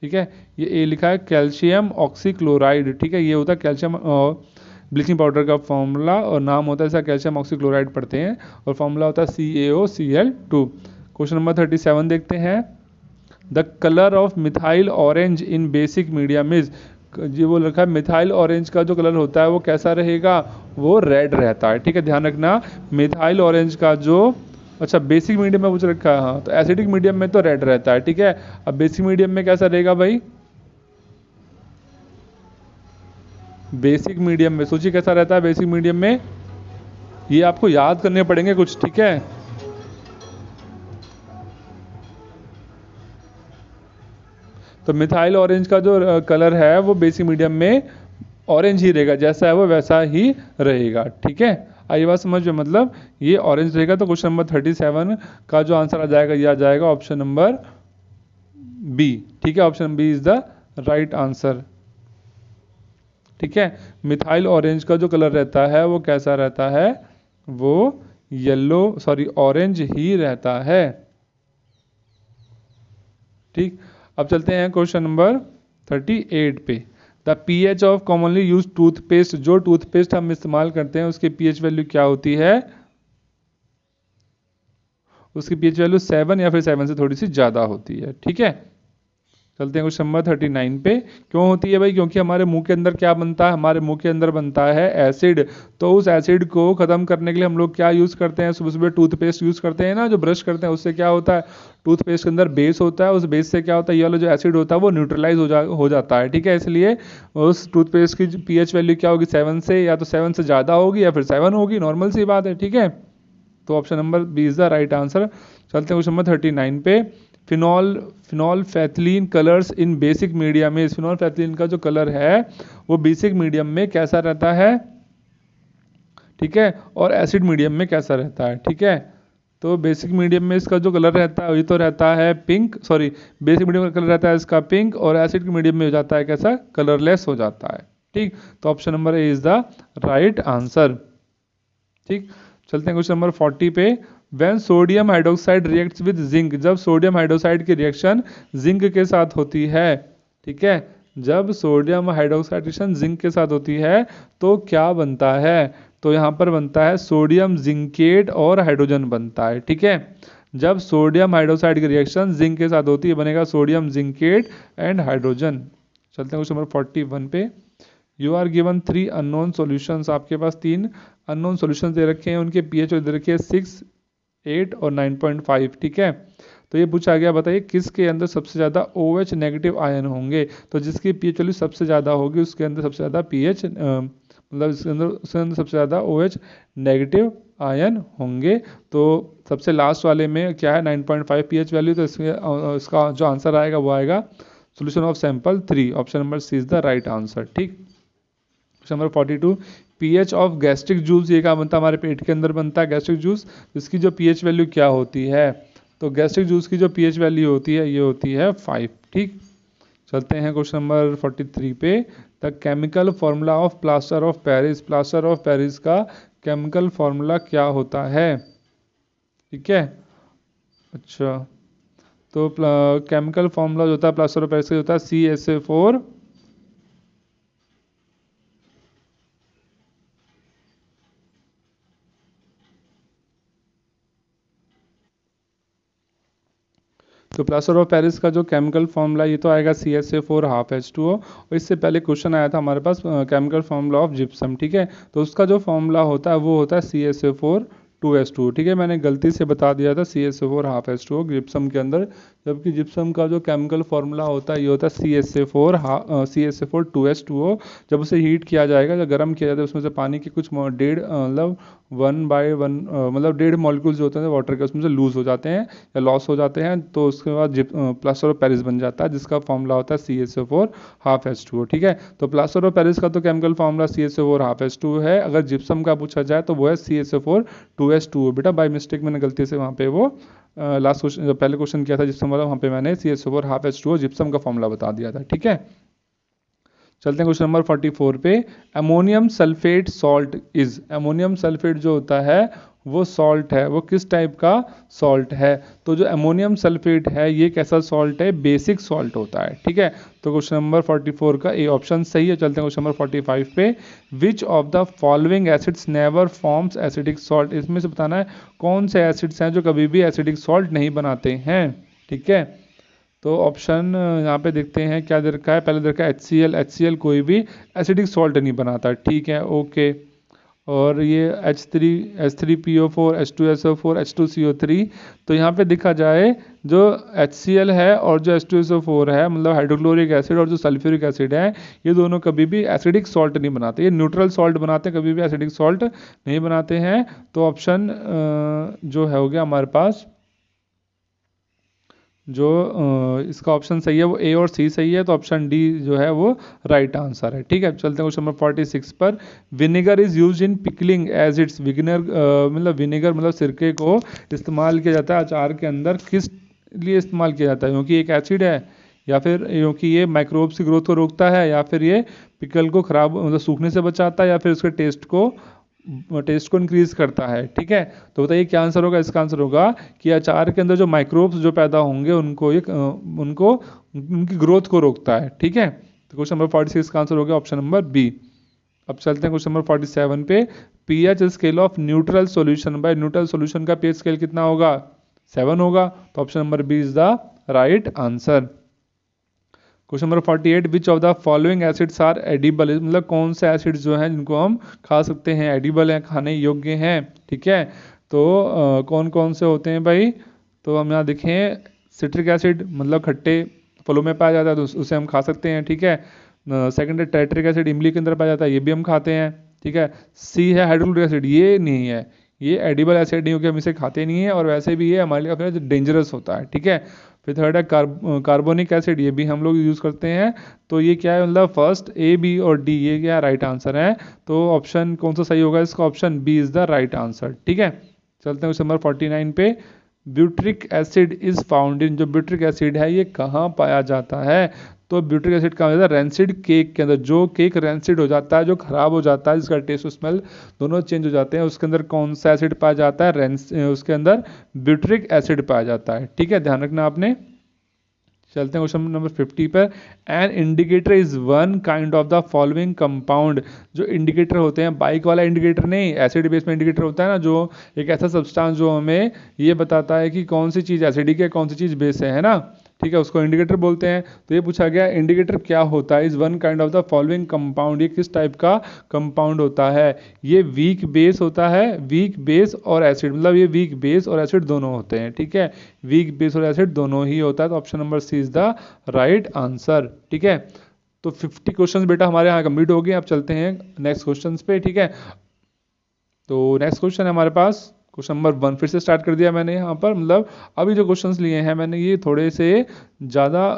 ठीक है, ये ए लिखा है कैल्शियम ऑक्सीक्लोराइड। ठीक है, ये होता है कैल्शियम ब्लीचिंग पाउडर का फॉर्मूला, और नाम होता है इसका कैल्शियम ऑक्सीक्लोराइड पढ़ते हैं, और फॉर्मूला होता है CaOCl2। क्वेश्चन नंबर 37 देखते हैं। The colour of methyl orange in basic medium is, जो वो लिखा है मिथाइल ऑरेंज का जो कलर होता है वो कैसा रहेगा, वो रेड रहता है। ठीक है, ध्यान रखना, मिथाइल ऑरेंज का जो, अच्छा बेसिक मीडियम में पूछ रखा है, हाँ, तो एसिडिक मीडियम में तो रेड रहता है। ठीक है, अब बेसिक मीडियम में कैसा रहेगा भाई, बेसिक मीडियम में सोचिए कैसा रहता है बेसिक मीडियम में, ये आपको याद करने पड़ेंगे कुछ। ठीक है, तो मिथाइल ऑरेंज का जो कलर है वो बेसिक मीडियम में ऑरेंज ही रहेगा, जैसा है वो वैसा ही रहेगा। ठीक है, आइए बात समझ में, मतलब ये ऑरेंज रहेगा। तो क्वेश्चन नंबर 37 का जो आंसर आ जाएगा, ये आ जाएगा ऑप्शन नंबर बी। ठीक है, option B is the right answer. ठीक है, मिथाइल ऑरेंज का जो कलर रहता है वो कैसा रहता है, वो येलो, सॉरी ऑरेंज ही रहता है। ठीक, अब चलते हैं क्वेश्चन नंबर 38 पे। The pH of commonly use toothpaste, जो टूथपेस्ट हम इस्तेमाल करते हैं उसकी पीएच वैल्यू क्या होती है, उसकी पीएच वैल्यू 7 या फिर 7 से थोड़ी सी ज़्यादा होती है। ठीक है, चलते हैं क्वेश्चन नंबर 39 पे। क्यों होती है भाई? क्योंकि हमारे मुंह के अंदर क्या बनता है? हमारे मुंह के अंदर बनता है एसिड। तो उस एसिड को खत्म करने के लिए हम लोग क्या यूज़ करते हैं? सुबह सुबह टूथपेस्ट यूज़ करते हैं ना, जो ब्रश करते हैं उससे क्या होता है? टूथपेस्ट के अंदर बेस होता है, उस बेस से क्या होता है? ये वाला जो एसिड होता है वो न्यूट्रलाइज हो जाता है। ठीक है, इसलिए उस टूथपेस्ट की पीएच वैल्यू क्या होगी? 7 से, या तो 7 से ज़्यादा होगी या फिर 7 होगी, नॉर्मल सी बात है। ठीक है, तो option number B is the right answer. चलते हैं क्वेश्चन नंबर 39 पे। Phenolphthalein colours in basic medium में, फिनोल्फेथलीन का जो कलर है वो बेसिक मीडियम में कैसा रहता है? ठीक है, और एसिड मीडियम में कैसा रहता है? ठीक है, तो बेसिक मीडियम में इसका जो कलर रहता है ये तो रहता है पिंक, सॉरी, बेसिक मीडियम का कलर रहता है इसका पिंक, और एसिड के मीडियम में हो जाता है कैसा? कलरलेस हो जाता है। ठीक, तो option number A is the right answer. ठीक, चलते हैं क्वेश्चन नंबर 40 पे। When sodium hydroxide reacts with zinc, जब सोडियम हाइड्रोक्साइड की रिएक्शन जिंक के साथ होती है, ठीक है, जब सोडियम हाइड्रोक्साइड रिएक्शन जिंक के साथ होती है तो क्या बनता है? तो यहाँ पर बनता है सोडियम जिंकेट और हाइड्रोजन बनता है। ठीक है, जब सोडियम हाइड्रोक्साइड की रिएक्शन जिंक के साथ होती है बनेगा सोडियम जिंकेट एंड हाइड्रोजन। चलते हैं क्वेश्चन नंबर 41 पे। You are given 3 unknown solutions, आपके पास 3 अननोन सॉल्यूशंस दे रखे हैं, उनके पीएच दे रखे हैं 6, 8 और 9.5। ठीक है, तो ये पूछा गया, बताइए किसके अंदर सबसे ज़्यादा OH नेगेटिव आयन होंगे? तो जिसकी पीएच वैल्यू सबसे ज़्यादा होगी उसके अंदर सबसे ज़्यादा पीएच, मतलब उसके अंदर सबसे ज़्यादा OH नेगेटिव आयन होंगे। तो सबसे लास्ट वाले में क्या है? 9.5 पीएच वैल्यू। तो इसका जो आंसर आएगा वो आएगा solution of sample 3, option number C is the right answer. ठीक, number 42, pH of gastric juice, ये क्या बनता है? हमारे पेट के अंदर बनता है गैस्ट्रिक जूस, इसकी जो पीएच वैल्यू क्या होती है? तो गैस्ट्रिक जूस की जो पीएच वैल्यू होती है ये होती है 5। ठीक, चलते हैं क्वेश्चन नंबर 43 पे। The chemical formula of plaster of Paris, plaster of Paris का केमिकल फार्मूला क्या होता है? ठीक है, अच्छा, तो केमिकल फार्मूला जो होता है प्लास्टर ऑफ पेरिस का होता है CSA4। तो प्लास्टर ऑफ पेरिस का जो केमिकल फॉर्मूला ये तो आएगा CSA4 ½ H2O। और इससे पहले क्वेश्चन आया था हमारे पास केमिकल फॉर्मूला ऑफ जिप्सम। ठीक है, तो उसका जो फॉर्मूला होता है वो होता है CSA4 2S2। ठीक है, मैंने गलती से बता दिया था CSA4 ½ H2O जिप्सम के अंदर, जबकि जिप्सम का जो केमिकल फार्मूला होता है ये होता है CSA4 2S2O। जब उसे हीट किया जाएगा, जब गर्म किया जाता है, उसमें से पानी के कुछ डेढ़ मतलब 1/1 मतलब 1.5 मॉलिक्यूल्स जो होते हैं वाटर के उसमें से लूज हो जाते हैं या लॉस हो जाते हैं, तो उसके बाद प्लास्टर ऑफ पेरिस बन जाता है जिसका फॉर्मूला होता है CSA4 ½ H2O। ठीक है, तो प्लास्टर ऑफ पेरिस का तो केमिकल फॉर्मूला CSA4 ½ H2O है। अगर जिप्सम का पूछा जाए तो वो है CSA4 2S2O। बेटा बाय मिस्टेक मैंने गलती से वहाँ पे वो लास्ट क्वेश्चन, जब पहले क्वेश्चन किया था जिप्सम वाला, वहाँ पे मैंने CSA4 ½ H2O जिप्सम का फॉर्मूला बता दिया था। ठीक है, चलते हैं क्वेश्चन नंबर 44 पे। Ammonium sulphate salt is, ammonium sulphate जो होता है वो सॉल्ट है, वो किस टाइप का सॉल्ट है? तो जो अमोनियम सल्फेट है ये कैसा सॉल्ट है? बेसिक सॉल्ट होता है। ठीक है, तो क्वेश्चन नंबर 44 का ए ऑप्शन सही है। चलते हैं क्वेश्चन नंबर 45 पे। Which of the following acids never forms acidic salt, इसमें से बताना है कौन से एसिड्स हैं जो कभी भी एसिडिक सॉल्ट नहीं बनाते हैं। ठीक है, तो ऑप्शन यहाँ पे देखते हैं क्या दे रखा है। पहले दे रखा है HCl, HCl कोई भी एसिडिक सॉल्ट नहीं बनाता। ठीक है, ओके, और ये H3PO4 H2SO4 H2CO3। तो यहाँ पे देखा जाए जो HCl है और जो H2SO4 है, मतलब हाइड्रोक्लोरिक एसिड, और जो सल्फ्यूरिक एसिड है, ये दोनों कभी भी एसिडिक सॉल्ट नहीं बनाते, ये न्यूट्रल सॉल्ट बनाते हैं, कभी भी एसिडिक सॉल्ट नहीं बनाते हैं। तो ऑप्शन जो है हो गया हमारे पास, जो इसका ऑप्शन सही है वो ए और सी सही है, तो ऑप्शन डी जो है वो राइट आंसर है। ठीक है, चलते हैं क्वेश्चन नंबर 46 पर। Vinegar is use in pickling as its, मतलब विनेगर मतलब सिरके को इस्तेमाल किया जाता है अचार के अंदर, किस लिए इस्तेमाल किया जाता है? क्योंकि एक एसिड है, या फिर क्योंकि ये माइक्रोब्स की ग्रोथ को रोकता है, या फिर ये पिकल को खराब मतलब सूखने से बचाता है, या फिर उसके टेस्ट को इंक्रीज करता है। ठीक है, तो बताइए क्या आंसर होगा? इसका आंसर होगा कि अचार के अंदर जो माइक्रोब्स जो पैदा होंगे उनको उनकी ग्रोथ को रोकता है। ठीक है, तो क्वेश्चन नंबर 46 का आंसर हो गया ऑप्शन नंबर बी। अब चलते हैं क्वेश्चन नंबर 47 पे। PH scale of neutral solution, by neutral solution का पीएच स्केल कितना होगा? 7 होगा, तो option number B is the right answer. Question number 48, which of the following acids are edible, मतलब कौन से एसिड्स जो हैं जिनको हम खा सकते हैं, एडिबल हैं, खाने योग्य हैं, ठीक है। तो कौन कौन से होते हैं भाई, तो हम यहाँ देखें सिट्रिक एसिड मतलब खट्टे फलों में पाया जाता है, तो उसे हम खा सकते हैं, ठीक है। सेकंड है टाइट्रिक एसिड, इमली के अंदर पाया जाता है, ये भी हम खाते हैं, ठीक है। सी है हाइड्रोक्लोरिक एसिड, ये नहीं है, ये एडिबल एसिड नहीं, क्योंकि हम इसे खाते नहीं है और वैसे भी ये हमारे लिए अपने डेंजरस होता है, ठीक है। फिर थर्ड है कार्बोनिक एसिड, ये भी हम लोग यूज़ करते हैं। तो ये क्या है, मतलब फर्स्ट ए बी और डी ये क्या राइट आंसर है। तो ऑप्शन कौन सा सही होगा इसका, option B is the right answer, ठीक है। चलते हैं क्वेश्चन नंबर 49 पे। Butyric acid is found in, जो ब्यूट्रिक एसिड है ये कहाँ पाया जाता है, तो ब्यूट्रिक एसिड कहाँ पाया जाता है, रेंसिड केक के अंदर। जो केक रेंसिड हो जाता है, जो खराब हो जाता है, जिसका टेस्ट स्मेल दोनों चेंज हो जाते हैं, उसके अंदर कौन सा एसिड पाया जाता है, उसके अंदर ब्यूट्रिक एसिड पाया जाता है, ठीक है, ध्यान रखना आपने। चलते हैं क्वेश्चन नंबर 50 पर। An indicator is one kind of the following compound, जो इंडिकेटर होते हैं, बाइक वाला इंडिकेटर नहीं, एसिड बेस में इंडिकेटर होता है ना, जो एक ऐसा सब्सटेंस जो हमें ये बताता है कि कौन सी चीज़ एसिडिक है, कौन सी चीज़ बेस है ना, ठीक है, उसको इंडिकेटर बोलते हैं। तो ये पूछा गया इंडिकेटर क्या होता है, is one kind of the following compound, ये किस टाइप का कंपाउंड होता है, ये वीक बेस होता है, वीक बेस और एसिड, मतलब ये वीक बेस और एसिड दोनों होते हैं, ठीक है, वीक बेस और एसिड दोनों ही होता है। तो option number C is the right answer, ठीक है। तो 50 क्वेश्चंस बेटा हमारे यहाँ कंप्लीट हो गए। अब चलते हैं नेक्स्ट क्वेश्चंस पे, ठीक है। तो नेक्स्ट क्वेश्चन है हमारे पास क्वेश्चन नंबर 1, फिर से स्टार्ट कर दिया मैंने यहाँ पर, मतलब अभी जो क्वेश्चंस लिए हैं मैंने ये थोड़े से ज़्यादा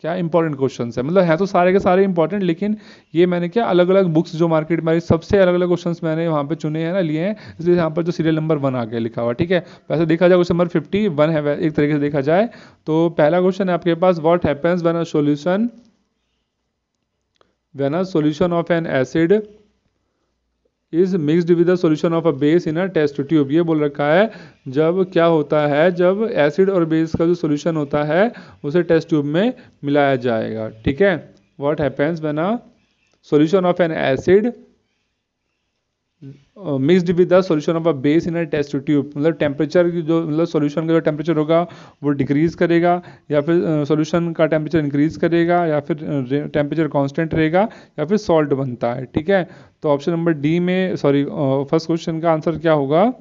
क्या इंपॉर्टेंट क्वेश्चंस है, मतलब हैं तो सारे के सारे इंपॉर्टेंट, लेकिन ये मैंने क्या अलग अलग बुक्स जो मार्केट में सबसे अलग अलग क्वेश्चंस मैंने वहाँ पे चुने हैं ना, लिए हैं, इसलिए यहाँ पर जो सीरियल नंबर 1 आ गया लिखा हुआ, ठीक है। वैसे देखा जाए क्वेश्चन नंबर 51 है एक तरीके से देखा जाए। तो पहला क्वेश्चन है आपके पास, what happens when a solution of an acid is mixed with the solution of a base in a test tube. ये बोल रखा है जब क्या होता है, जब एसिड और बेस का जो सॉल्यूशन होता है उसे टेस्ट ट्यूब में मिलाया जाएगा, ठीक है। What happens when a solution of an acid mixed with the solution of a base in a test tube, मतलब टेम्परेचर की जो, मतलब सॉल्यूशन का जो टेम्परेचर होगा वो डिक्रीज करेगा, या फिर सॉल्यूशन का टेम्परेचर इंक्रीज करेगा, या फिर टेम्परेचर कांस्टेंट रहेगा, या फिर सॉल्ट बनता है, ठीक है। तो ऑप्शन नंबर डी में, सॉरी फर्स्ट क्वेश्चन का आंसर क्या होगा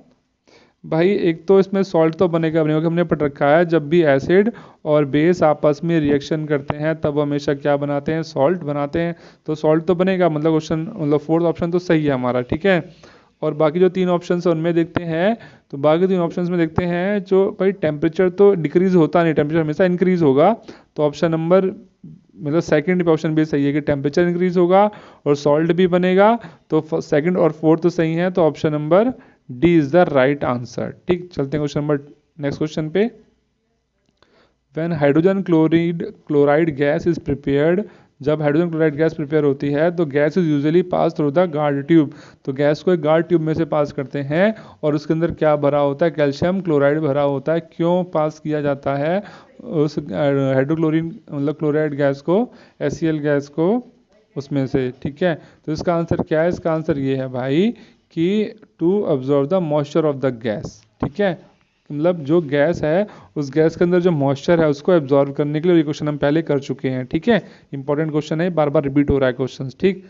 भाई, एक तो इसमें सॉल्ट तो बनेगा नहीं, क्योंकि हमने पढ़ रखा है जब भी एसिड और बेस आपस में रिएक्शन करते हैं तब हमेशा क्या बनाते हैं, सॉल्ट बनाते हैं, तो सॉल्ट तो बनेगा, मतलब क्वेश्चन मतलब फोर्थ ऑप्शन तो सही है हमारा, ठीक है। और बाकी जो 3 ऑप्शन है उनमें देखते हैं, तो बाकी 3 ऑप्शन में देखते हैं, जो भाई टेम्परेचर तो डिक्रीज होता नहीं, टेम्परेचर हमेशा इंक्रीज होगा, तो ऑप्शन नंबर मतलब सेकंड ऑप्शन भी सही है कि टेम्परेचर इंक्रीज होगा और सॉल्ट भी बनेगा, तो सेकंड और फोर्थ तो सही है, तो option number D is the right answer, ठीक। चलते हैं क्वेश्चन नंबर नेक्स्ट क्वेश्चन पे। When hydrogen chloride gas is prepared, जब हाइड्रोजन क्लोराइड गैस प्रिपेयर होती है तो gas is usually pass through the guard tube, तो गैस को एक गार्ड ट्यूब में से पास करते हैं और उसके अंदर क्या भरा होता है, कैल्शियम क्लोराइड भरा होता है। क्यों पास किया जाता है उस हाइड्रोक्लोरिन मतलब क्लोराइड गैस को, HCl गैस को उसमें से, ठीक है। तो इसका आंसर क्या है, इसका आंसर ये है भाई कि to observe the moisture of the gas, ठीक है, मतलब जो गैस है उस गैस के अंदर जो मॉइस्चर है उसको एब्जॉर्व करने के लिए, ये क्वेश्चन हम पहले कर चुके हैं, ठीक है। इंपॉर्टेंट क्वेश्चन है, बार बार रिपीट हो रहा है क्वेश्चन, ठीक।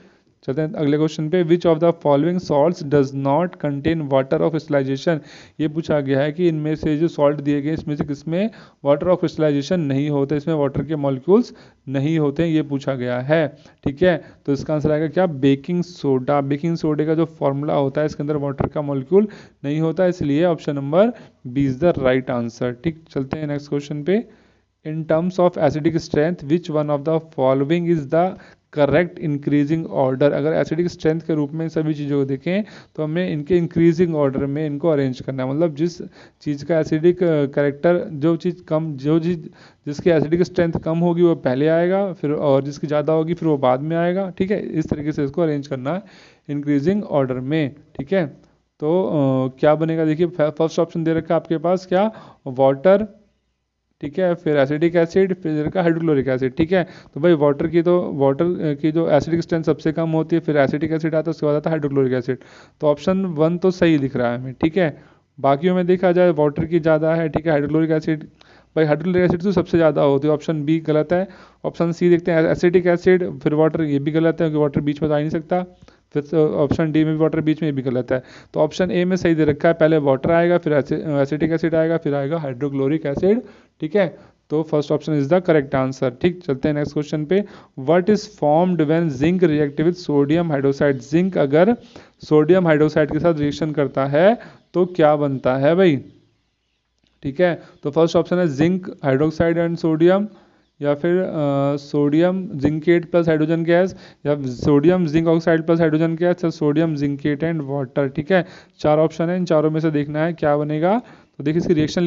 चलते हैं अगले क्वेश्चन पे। Which of the following salts does not contain water of crystallization, ये पूछा गया है कि इनमें से जो सॉल्ट दिए गए इसमें से किसमें वाटर ऑफ क्रिस्टलाइजेशन नहीं होते, इसमें वाटर के मॉलिक्यूल्स नहीं होते हैं, ये पूछा गया है, ठीक है। तो इसका आंसर आएगा क्या, बेकिंग सोडा। बेकिंग सोडे का जो फॉर्मूला होता है इसके अंदर वाटर का मॉलिक्यूल नहीं होता, इसलिए option number B is the right answer, ठीक। चलते हैं नेक्स्ट क्वेश्चन पे। In terms of acidic strength which one of the following is the correct increasing order, अगर एसिडिक स्ट्रेंथ के रूप में इन सभी चीज़ों को देखें तो हमें इनके इंक्रीजिंग ऑर्डर में इनको अरेंज करना है, मतलब जिस चीज़ का एसिडिक करेक्टर, जो चीज़ जिसकी एसिडिक स्ट्रेंथ कम होगी वो पहले आएगा, फिर और जिसकी ज़्यादा होगी फिर वो बाद में आएगा, ठीक है। इस तरीके से इसको अरेंज करना है इंक्रीजिंग ऑर्डर में, ठीक है। तो क्या बनेगा, देखिए फर्स्ट ऑप्शन दे रखा है आपके पास क्या, वाटर, ठीक है, फिर एसिडिक एसिड, फिर का हाइड्रोक्लोरिक एसिड, ठीक है। तो भाई वाटर की जो एसिडिक स्ट्रेंथ सबसे कम होती है, फिर एसिडिक एसिड आता है, उसके बाद आता है हाइड्रोक्लोरिक एसिड, तो ऑप्शन 1 तो सही दिख रहा है हमें, ठीक है। बाकियों में देखा जाए वाटर की ज़्यादा है, ठीक है, हाइड्रोक्लोरिक एसिड भाई हाइड्रोक्लोरिक एसिड तो सबसे ज़्यादा होती है, ऑप्शन बी गलत है। ऑप्शन सी देखते हैं, एसिटिक एसिड, फिर वाटर, ये भी गलत है क्योंकि वाटर बीच में तो आ ही नहीं सकता। फिर ऑप्शन डी में भी वाटर बीच में, ये भी गलत है। तो ऑप्शन ए में सही दे रखा है, पहले वाटर आएगा, फिर एसिटिक एसिड आएगा, फिर आएगा हाइड्रोक्लोरिक एसिड। ठीक है, तो first option is the correct answer. ठीक, चलते हैं नेक्स्ट क्वेश्चन पे। What is formed when zinc react with sodium hydroxide? Zinc अगर सोडियम हाइड्रोक्साइड के साथ रिएक्शन करता है तो क्या बनता है भाई? ठीक है, तो फर्स्ट ऑप्शन है जिंक हाइड्रोक्साइड एंड सोडियम, या फिर sodium zincate plus hydrogen gas, या sodium zinc oxide plus hydrogen gas, या सोडियम जिंकेट एंड वाटर। ठीक है, चार ऑप्शन है, इन चारों में से देखना है क्या बनेगा। तो देखिए इसकी रिएक्शन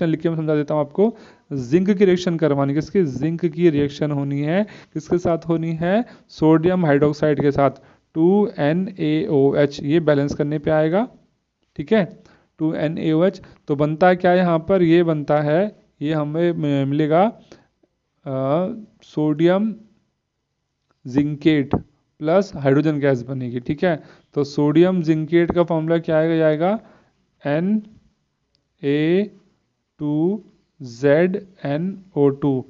लिख के मैं समझा देता हूँ आपको। जिंक की रिएक्शन करवानी, किसकी? जिंक की रिएक्शन होनी है, किसके साथ होनी है? सोडियम हाइड्रोक्साइड के साथ, 2NaOH, ये बैलेंस करने पे आएगा। ठीक है, 2NaOH, तो बनता है क्या यहाँ पर? ये बनता है, ये हमें मिलेगा sodium zincate plus hydrogen gas बनेगी। ठीक है, तो सोडियम जिंकेट का फॉर्मूला क्या आएगा? जाएगा Na2ZnO2।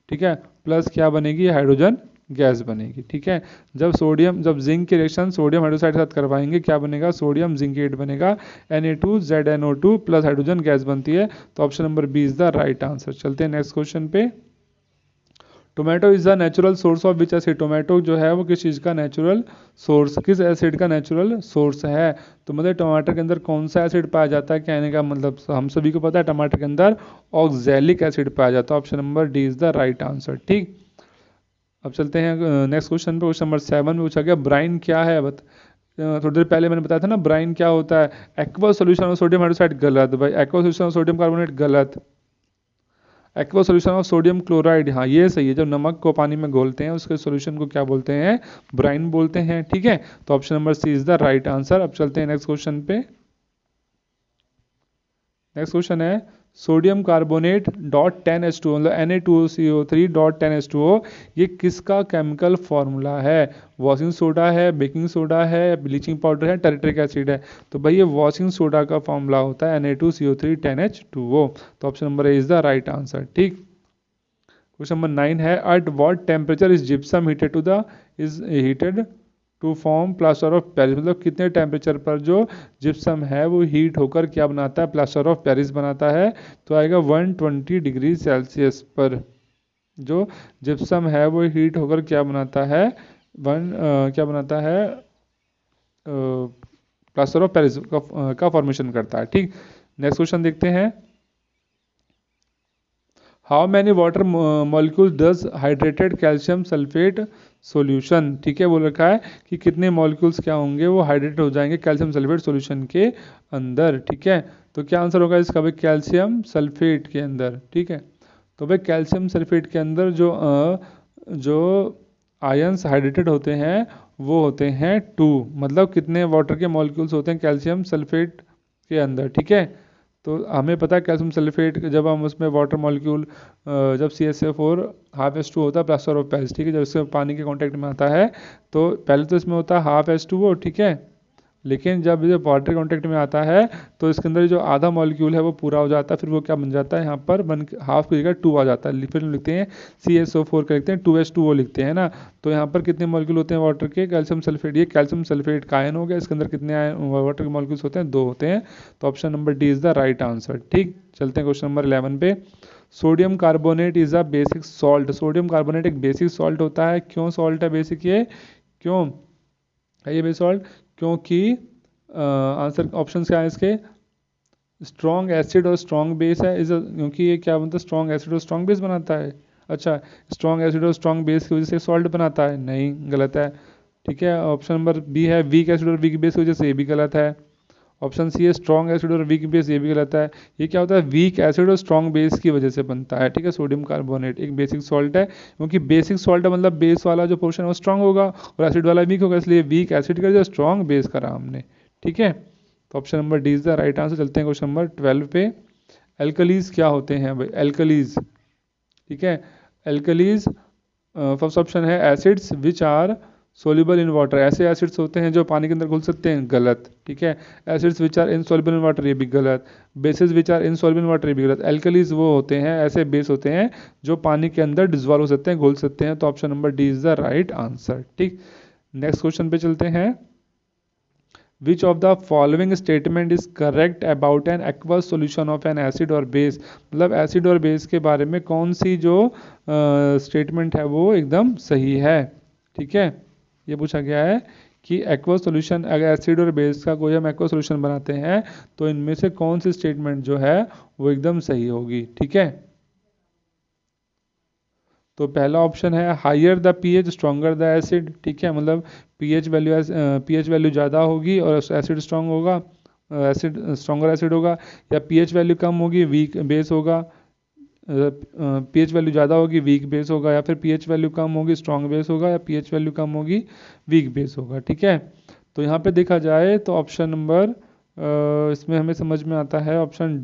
ठीक है, प्लस क्या बनेगी? हाइड्रोजन गैस बनेगी। ठीक है, जब जिंक की रिएक्शन सोडियम हाइड्रोक्साइड के साथ करवाएंगे क्या बनेगा? सोडियम जिंकेट बनेगा, Na2ZnO2 प्लस हाइड्रोजन गैस बनती है। तो option number B is the right answer. चलते हैं नेक्स्ट क्वेश्चन पे। Tomato is the natural source of which acid? Tomato जो है वो किस चीज़ का नेचुरल सोर्स, किस एसिड का नेचुरल सोर्स है? तो मतलब टमाटर के अंदर कौन सा एसिड पाया जाता है? कहने का मतलब हम सभी को पता है, टमाटर के अंदर ऑक्जेलिक एसिड पाया जाता है। Option number D is the right answer. ठीक, अब चलते हैं नेक्स्ट क्वेश्चन पे। क्वेश्चन नंबर 7 में पूछा गया ब्राइन क्या है? थोड़ी देर पहले मैंने बताया था ना ब्राइन क्या होता है। Aqua solution of sodium hydroxide, गलत भाई। Aqua solution of sodium carbonate, गलत। Aqua solution of sodium chloride, हाँ ये सही है। जब नमक को पानी में घोलते हैं उसके सोल्यूशन को क्या बोलते हैं? ब्राइन बोलते हैं। ठीक है, तो option number C is the right answer. अब चलते हैं नेक्स्ट क्वेश्चन पे। नेक्स्ट क्वेश्चन है सोडियम कार्बोनेट डॉट 10H2O, मतलब Na2CO3 डॉट 10H2O, ये किसका केमिकल फॉर्मूला है? वॉशिंग सोडा है, बेकिंग सोडा है, ब्लीचिंग पाउडर है, टर्टरिक एसिड है? तो भाई ये वॉशिंग सोडा का फॉर्मूला होता है Na2CO3 10H2O। तो option number A is the right answer. ठीक, क्वेश्चन नंबर 9 है at what temperature is gypsum heated to form plaster of Paris? मतलब कितने टेम्परेचर पर जो जिप्सम है वो हीट होकर क्या बनाता है? प्लास्टर ऑफ पेरिस बनाता है। तो आएगा 120 डिग्री सेल्सियस पर जो जिप्सम है वो हीट होकर क्या बनाता है? क्या बनाता है? प्लास्टर ऑफ पेरिस का फॉर्मेशन करता है। ठीक, नेक्स्ट क्वेश्चन देखते हैं। How many water molecule does hydrated calcium sulphate solution? ठीक है, बोल रखा है कि कितने मॉलिक्यूल्स क्या होंगे वो हाइड्रेट हो जाएंगे कैल्शियम सल्फेट सॉल्यूशन के अंदर। ठीक है, तो क्या आंसर होगा इसका भाई? कैल्शियम सल्फेट के अंदर। ठीक है, तो भाई कैल्शियम सल्फेट के अंदर जो आयंस हाइड्रेटेड होते हैं वो होते हैं 2। मतलब कितने वाटर के मॉलिक्यूल्स होते हैं कैल्शियम सल्फेट के अंदर? ठीक है, तो हमें पता है कैल्शियम सल्फेट जब हम उसमें वाटर मॉलिक्यूल जब CaCO4 ½ होता है प्लास्टर ऑफ पेरिस। ठीक है, जब इससे पानी के कांटेक्ट में आता है तो पहले तो इसमें होता है ½ ठीक है, लेकिन जब ये वाटर कांटेक्ट में आता है तो इसके अंदर जो आधा मॉलिक्यूल है वो पूरा हो जाता है, फिर वो क्या बन जाता है? यहाँ पर हाफ की जगह 2 आ जाता है, फिर लिखते हैं CaSO4 का लिखते हैं 2H2O लिखते हैं ना। तो यहाँ पर कितने मॉलिक्यूल होते हैं वाटर के? कैल्शियम सल्फेट, ये कैल्शियम सल्फेट का आयन हो गया, इसके अंदर कितने वाटर के मॉलिक्यूल्स होते हैं? 2 होते हैं। तो option number D is the right answer. ठीक, चलते हैं क्वेश्चन नंबर 11 पे। Sodium carbonate is a basic salt? Sodium carbonate एक बेसिक सॉल्ट होता है। क्यों सॉल्ट है बेसिक? ये क्यों है ये बेसिक सॉल्ट? क्योंकि आंसर ऑप्शन क्या है इसके? स्ट्रॉन्ग एसिड और स्ट्रॉन्ग बेस है क्योंकि ये क्या बनता है? स्ट्रॉन्ग एसिड और स्ट्रॉन्ग बेस बनाता है। अच्छा, स्ट्रॉन्ग एसिड और स्ट्रॉन्ग बेस की वजह से सॉल्ट बनाता है? नहीं, गलत है। ठीक है, ऑप्शन नंबर बी है वीक एसिड और वीक बेस की वजह से, ये भी गलत है। ऑप्शन सी है स्ट्रॉन्ग एसिड और वीक बेस, ये भी गलत है। ये क्या होता है? वीक एसिड और स्ट्रॉन्ग बेस की वजह से बनता है। ठीक है, सोडियम कार्बोनेट एक बेसिक सॉल्ट है, क्योंकि बेसिक सॉल्ट है मतलब बेस वाला जो पोर्शन है वो स्ट्रॉन्ग होगा और एसिड वाला वीक होगा, इसलिए वीक एसिड का जो स्ट्रॉन्ग बेस करा हमने। ठीक है, तो option number D is the right answer. चलते हैं क्वेश्चन नंबर 12 पे। एल्कलीज क्या होते हैं भाई? एल्कलीज, ठीक है, एल्कलीज फर्स्ट ऑप्शन है acids which are soluble in water, ऐसे एसिड्स होते हैं जो पानी के अंदर घुल सकते हैं, गलत। ठीक है। Acids which are insoluble in water, ये भी गलत। Bases which are insoluble in water, ये भी गलत। एल्कलीज वो होते हैं, ऐसे बेस होते हैं जो पानी के अंदर डिजोल्व हो सकते हैं, घुल सकते हैं। तो option number D is the right answer. ठीक। नेक्स्ट क्वेश्चन पे चलते हैं। विच of the following statement is correct about an aqueous solution of an acid और बेस, मतलब एसिड और बेस के बारे में कौन सी जो स्टेटमेंट है वो एकदम सही है। ठीक है। ये पूछा गया है कि एक्वस सॉल्यूशन, अगर एसिड और बेस का कोई हम एक्वस सॉल्यूशन बनाते हैं तो इनमें से कौन सी स्टेटमेंट जो है वो एकदम सही होगी। ठीक है। तो पहला ऑप्शन है higher the pH stronger the acid. ठीक है, मतलब पीएच वैल्यू ज़्यादा होगी और एसिड स्ट्रॉन्ग होगा, एसिड स्ट्रॉन्गर एसिड होगा। या पीएच वैल्यू कम होगी, वीक बेस होगा। पीएच वैल्यू ज़्यादा होगी, वीक बेस होगा। या फिर पीएच वैल्यू कम होगी, स्ट्रॉन्ग बेस होगा। या पीएच वैल्यू कम होगी, वीक बेस होगा। ठीक है। तो यहाँ पे देखा जाए तो ऑप्शन नंबर इसमें हमें समझ में आता है ऑप्शन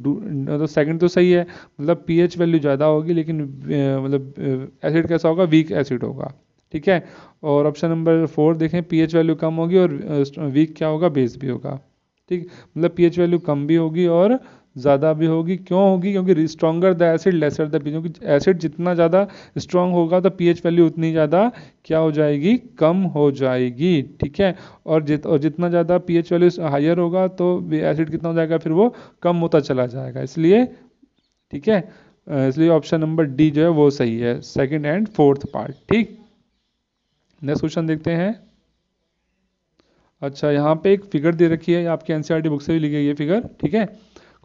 तो सेकंड तो सही है, मतलब पीएच वैल्यू ज़्यादा होगी लेकिन मतलब एसिड कैसा होगा, वीक एसिड होगा। ठीक है। और ऑप्शन नंबर 4 देखें, पीएच वैल्यू कम होगी और वीक क्या होगा, बेस भी होगा। ठीक, मतलब पीएच वैल्यू कम भी होगी और ज़्यादा भी होगी। क्यों होगी, क्योंकि stronger the acid lesser the pH, क्योंकि एसिड जितना ज़्यादा स्ट्रॉन्ग होगा तो पीएच वैल्यू उतनी ज़्यादा क्या हो जाएगी, कम हो जाएगी। ठीक है। और जितना ज़्यादा पीएच वैल्यू हायर होगा तो एसिड कितना हो जाएगा, फिर वो कम होता चला जाएगा, इसलिए। ठीक है। इसलिए ऑप्शन नंबर डी जो है वो सही है, सेकंड एंड फोर्थ पार्ट। ठीक। नेक्स्ट क्वेश्चन देखते हैं। अच्छा, यहाँ पे एक फिगर दे रखी है, आपके एनसीईआरटी बुक से भी ली गई है फिगर। ठीक है।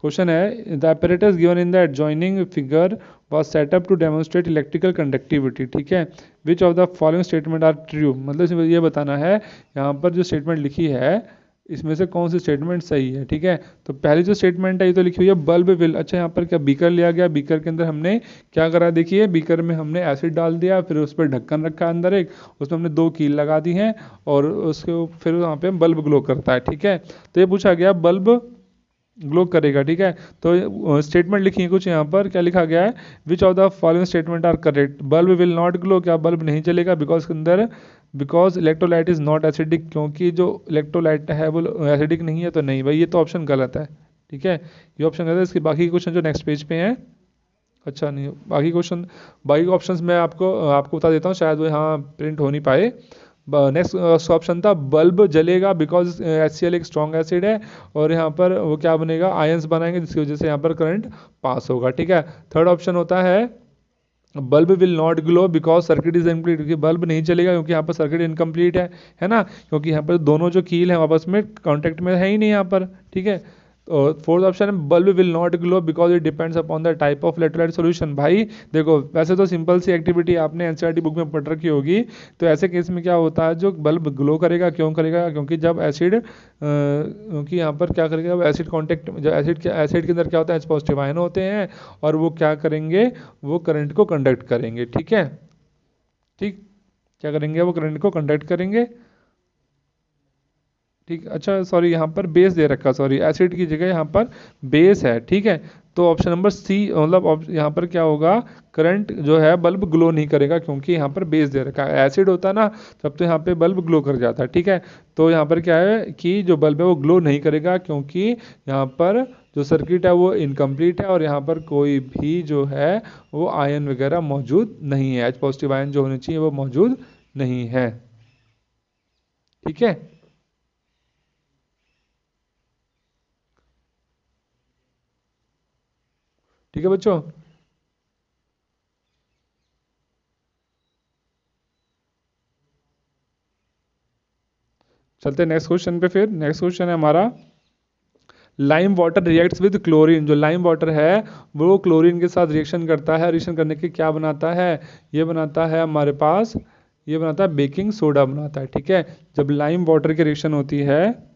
क्वेश्चन है the apparatus given in the adjoining figure was set up to demonstrate electrical conductivity। ठीक है। Which of the following statement are true, मतलब इसमें ये बताना है यहाँ पर जो स्टेटमेंट लिखी है इसमें से कौन सी स्टेटमेंट सही है। ठीक है। तो पहली जो स्टेटमेंट है ये तो लिखी हुई है बल्ब विल, अच्छा यहाँ पर क्या बीकर लिया गया, बीकर के अंदर हमने क्या करा, देखिए बीकर में हमने एसिड डाल दिया, फिर उस पर ढक्कन रखा अंदर एक, उसमें हमने 2 कील लगा दी हैं और उसके फिर वहाँ पे बल्ब ग्लो करता है। ठीक है। तो ये पूछा गया बल्ब ग्लो करेगा। ठीक है। तो स्टेटमेंट लिखी है कुछ यहाँ पर, क्या लिखा गया है, which of the following statement are correct, bulb will not glow, क्या बल्ब नहीं चलेगा, बिकॉज के अंदर because electrolyte is not acidic, क्योंकि जो इलेक्ट्रोलाइट है वो एसिडिक नहीं है, तो नहीं भाई, ये तो ऑप्शन गलत है। ठीक है, ये ऑप्शन गलत है। इसके बाकी क्वेश्चन जो नेक्स्ट पेज पे हैं, अच्छा नहीं, बाकी ऑप्शंस मैं आपको आपको बता देता हूँ, शायद वो यहाँ प्रिंट हो नहीं पाए। नेक्स्ट ऑप्शन था बल्ब जलेगा बिकॉज HCl एक स्ट्रॉन्ग एसिड है और यहाँ पर वो क्या बनेगा, आयंस बनाएंगे जिसकी वजह से यहाँ पर करंट पास होगा। ठीक है। थर्ड ऑप्शन होता है bulb will not glow because circuit is incomplete, क्योंकि बल्ब नहीं चलेगा क्योंकि यहाँ पर सर्किट इनकम्प्लीट है ना, क्योंकि यहाँ पर दोनों जो कील हैं आपस में कॉन्टेक्ट में है ही नहीं यहाँ पर। ठीक है। और फोर्थ ऑप्शन है bulb will not glow because it depends upon the type of electrolyte solution. भाई देखो, वैसे तो सिंपल सी एक्टिविटी आपने एनसीईआरटी बुक में पढ़ रखी होगी, तो ऐसे केस में क्या होता है, जो बल्ब ग्लो करेगा, क्यों करेगा, क्योंकि जब एसिड क्योंकि यहाँ पर क्या करेगा, एसिड कॉन्टेक्ट, जब एसिड के अंदर क्या होता है, H पॉजिटिव आयन होते हैं और वो क्या करेंगे, वो करंट को कंडक्ट करेंगे। ठीक है। ठीक, क्या करेंगे, वो करंट को कंडक्ट करेंगे। ठीक, अच्छा सॉरी, यहाँ पर बेस दे रखा, सॉरी एसिड की जगह यहाँ पर बेस है। ठीक है। तो ऑप्शन नंबर सी, मतलब यहाँ पर क्या होगा, करंट जो है बल्ब ग्लो नहीं करेगा क्योंकि यहाँ पर बेस दे रखा है। एसिड होता ना तब तो यहाँ पे बल्ब ग्लो कर जाता है। ठीक है। तो यहाँ पर क्या है कि जो बल्ब है वो ग्लो नहीं करेगा क्योंकि यहाँ पर जो सर्किट है वो इनकम्प्लीट है और यहाँ पर कोई भी जो है वो आयन वगैरह मौजूद नहीं है, H पॉजिटिव आयन जो होने चाहिए वो मौजूद नहीं है। ठीक है। ठीक है बच्चों। चलते हैं नेक्स्ट क्वेश्चन पे। फिर नेक्स्ट क्वेश्चन है हमारा, lime water reacts with chlorine. जो लाइम वाटर है वो क्लोरीन के साथ रिएक्शन करता है, रिएक्शन करने के क्या बनाता है, ये बनाता है हमारे पास, ये बनाता है बेकिंग सोडा बनाता है। ठीक है। जब लाइम वाटर की रिएक्शन होती है,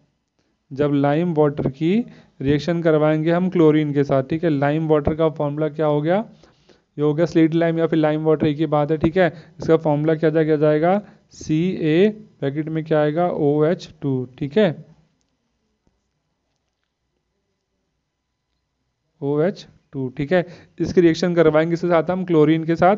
जब लाइम वाटर की रिएक्शन करवाएंगे हम क्लोरीन के साथ, ठीक है, लाइम वाटर का फॉर्मूला क्या हो गया, ये हो गया स्लीट लाइम या फिर लाइम वाटर, एक ही बात है। ठीक है। इसका फॉर्मूला क्या जाएगा, Ca ब्रैकेट में क्या आएगा, OH2। ठीक है, OH2। ठीक है। इसकी रिएक्शन करवाएंगे इसके साथ हम क्लोरीन के साथ,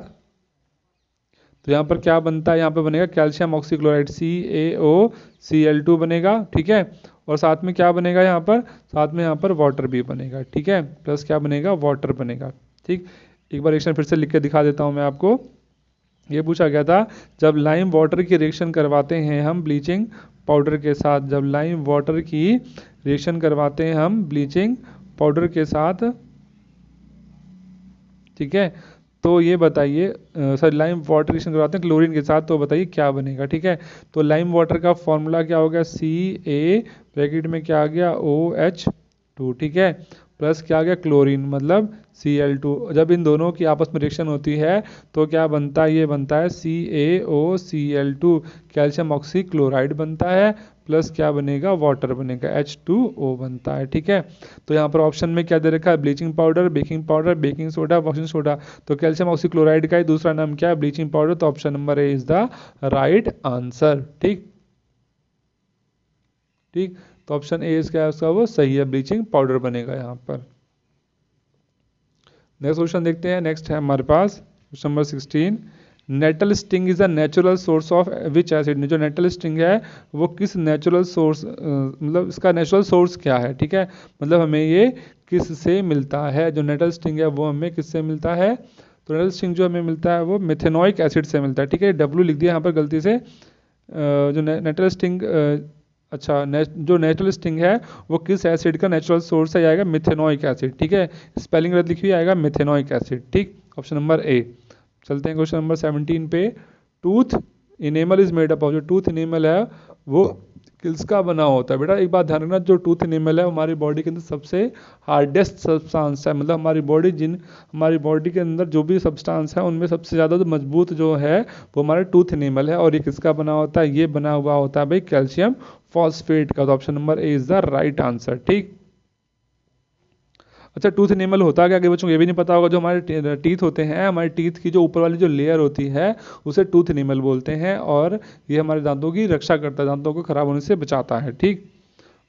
तो यहाँ पर क्या बनता है, यहाँ पर बनेगा कैल्शियम ऑक्सीक्लोराइड CaOCl2 बनेगा, ठीक है। और साथ में क्या बनेगा यहाँ पर, साथ में यहाँ पर वाटर भी बनेगा, ठीक है, प्लस क्या बनेगा, वाटर बनेगा, ठीक। एक बार रिएक्शन फिर से लिख के दिखा देता हूँ मैं आपको। ये पूछा गया था, जब लाइम वाटर की रिएक्शन करवाते हैं हम ब्लीचिंग पाउडर के साथ, जब लाइम वाटर की रिएक्शन करवाते हैं हम ब्लीचिंग पाउडर के साथ, ठीक है, तो ये बताइए, सर लाइम वाटर रिएक्शन करवाते हैं क्लोरीन के साथ, तो बताइए क्या बनेगा, ठीक है। तो लाइम वाटर का फॉर्मूला क्या हो गया, Ca ब्रैकेट में क्या आ गया OH2, ठीक है, प्लस क्या आ गया क्लोरीन मतलब Cl2। जब इन दोनों की आपस में रिएक्शन होती है तो क्या बनता है, ये बनता है CaOCl2, कैल्शियम ऑक्सी क्लोराइड बनता है, प्लस क्या बनेगा, वाटर बनेगा, H2O बनता है, ठीक है। तो यहाँ पर ऑप्शन में क्या दे रखा है, bleaching powder, baking soda, washing soda. तो कैल्शियम ऑक्सी क्लोराइड का ही दूसरा नाम क्या है, ब्लीचिंग पाउडर। तो option number A is the right answer, ठीक ठीक। तो ऑप्शन ए क्या है उसका, वो सही है, ब्लीचिंग पाउडर बनेगा यहाँ पर। नेक्स्ट क्वेश्चन देखते हैं। नेक्स्ट है हमारे पास question number 16, nettle sting is a natural source of which acid. जो नेटल स्टिंग है वो किस नेचुरल सोर्स, मतलब इसका नेचुरल सोर्स क्या है, ठीक है, मतलब हमें ये किस से मिलता है, जो नेटल स्टिंग है वो हमें किससे मिलता है। तो नेटल स्टिंग जो हमें मिलता है वो मिथेनोइक एसिड से मिलता है, ठीक है। W लिख दिया यहाँ पर गलती से, जो नेटल स्टिंग, अच्छा जो नेचुरल स्टिंग है वो किस एसिड का नेचुरल सोर्स है, आएगा मिथेनोइक एसिड, ठीक है, स्पेलिंग गलत लिखी हुई आएगा मिथेनोइक एसिड, ठीक। ऑप्शन नंबर ए। चलते हैं क्वेश्चन नंबर 17 पे। Tooth enamel is made up of, जो टूथ इनेमल है वो किसका बना होता है। बेटा एक बात ध्यान रखना, जो टूथ इनेमल है हमारी बॉडी के अंदर सबसे हार्डेस्ट सब्सटेंस है, मतलब हमारी बॉडी के अंदर जो भी सब्सटेंस है उनमें सबसे ज़्यादा मजबूत जो है वो हमारा टूथ इनेमल है। और ये किसका बना होता है, ये बना हुआ होता है भाई कैल्शियम फॉस्फेट का। तो option number A is the right answer, ठीक। अच्छा टूथ इनेमल होता क्या, कि बच्चों को ये भी नहीं पता होगा, जो हमारे टीथ होते हैं, हमारे टीथ की जो ऊपर वाली जो लेयर होती है उसे टूथ इनेमल बोलते हैं, और ये हमारे दांतों की रक्षा करता है, दांतों को खराब होने से बचाता है, ठीक।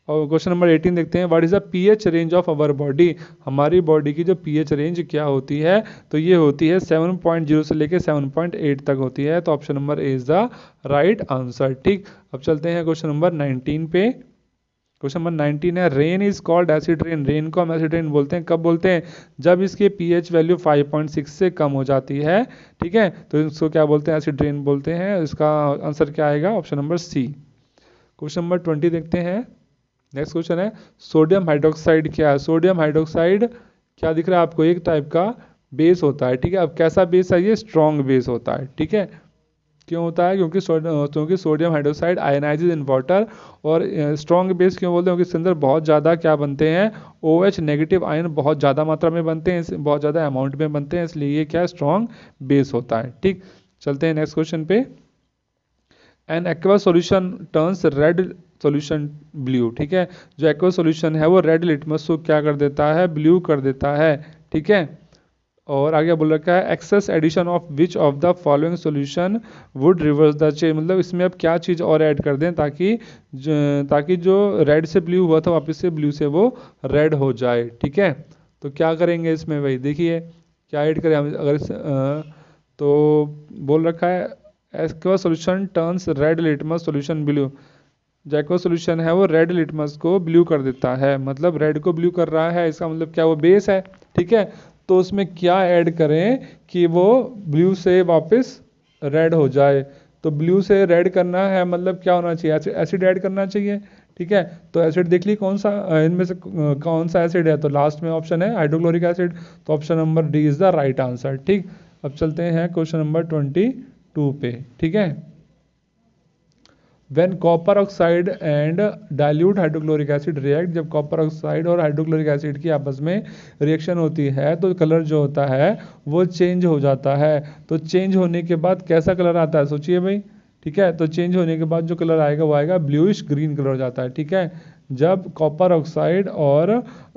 और क्वेश्चन नंबर 18 देखते हैं, what is the pH range of our body. हमारी बॉडी की जो पीएच रेंज क्या होती है, तो ये होती है 7.0 से लेकर 7.8 तक होती है। तो option number A is the right answer, ठीक। अब चलते हैं क्वेश्चन नंबर 19 पे। क्वेश्चन नंबर 19 है, rain is called acid rain. Rain को हम एसिड रेन बोलते हैं, कब बोलते हैं, जब इसके पीएच वैल्यू 5.6 से कम हो जाती है, ठीक है, तो इसको क्या बोलते हैं, एसिड रेन बोलते हैं। इसका आंसर क्या आएगा, option number C. Question number 20 देखते हैं। नेक्स्ट क्वेश्चन है, सोडियम हाइड्रोक्साइड क्या है। सोडियम हाइड्रोक्साइड क्या दिख रहा है आपको, एक टाइप का बेस होता है, ठीक है। अब कैसा बेस है, ये स्ट्रॉन्ग बेस होता है, ठीक है। क्यों होता है, क्योंकि सोडियम हाइड्रोक्साइड आयनाइजेज इन वाटर। और स्ट्रॉन्ग बेस क्यों बोलते हैं, क्योंकि इसके अंदर बहुत ज़्यादा क्या बनते हैं, OH नेगेटिव आयन बहुत ज़्यादा मात्रा में बनते हैं, बहुत ज़्यादा अमाउंट में बनते हैं, इसलिए ये क्या स्ट्रॉन्ग बेस होता है, ठीक। चलते हैं नेक्स्ट क्वेश्चन पे। N aqua solution turns red solution blue, ठीक है। जो एक्वा सॉल्यूशन है वो रेड लिटमस को क्या कर देता है, ब्लू कर देता है, ठीक है। और आगे बोल रखा है, excess addition of which of the following solution would reverse the change. मतलब इसमें अब क्या चीज़ और ऐड कर दें ताकि जो रेड से ब्लू हुआ था वापस से ब्लू से वो रेड हो जाए, ठीक है। तो क्या करेंगे इसमें भाई, देखिए क्या ऐड करें हम, अगर तो बोल रखा है aqua solution turns red litmus solution blue. जो एक्वा सॉल्यूशन है वो रेड लिटमस को ब्लू कर देता है, मतलब रेड को ब्लू कर रहा है, इसका मतलब क्या, वो बेस है, ठीक है। तो उसमें क्या ऐड करें कि वो ब्लू से वापस रेड हो जाए। तो ब्लू से रेड करना है, मतलब क्या होना चाहिए, एसिड ऐड करना चाहिए, ठीक है। तो एसिड देख ली कौन सा, इनमें से कौन सा एसिड है, तो लास्ट में ऑप्शन है हाइड्रोक्लोरिक एसिड। तो option number D is the right answer, ठीक। अब चलते हैं क्वेश्चन नंबर 22 पे, ठीक है। When copper oxide and dilute hydrochloric acid react, जब कॉपर ऑक्साइड और हाइड्रोक्लोरिक एसिड की आपस में रिएक्शन होती है तो कलर जो होता है वो चेंज हो जाता है। तो चेंज होने के बाद कैसा कलर आता है, सोचिए भाई, ठीक है। तो चेंज होने के बाद जो कलर आएगा वो आएगा ब्लूइश ग्रीन कलर हो जाता है, ठीक है। जब कॉपर ऑक्साइड और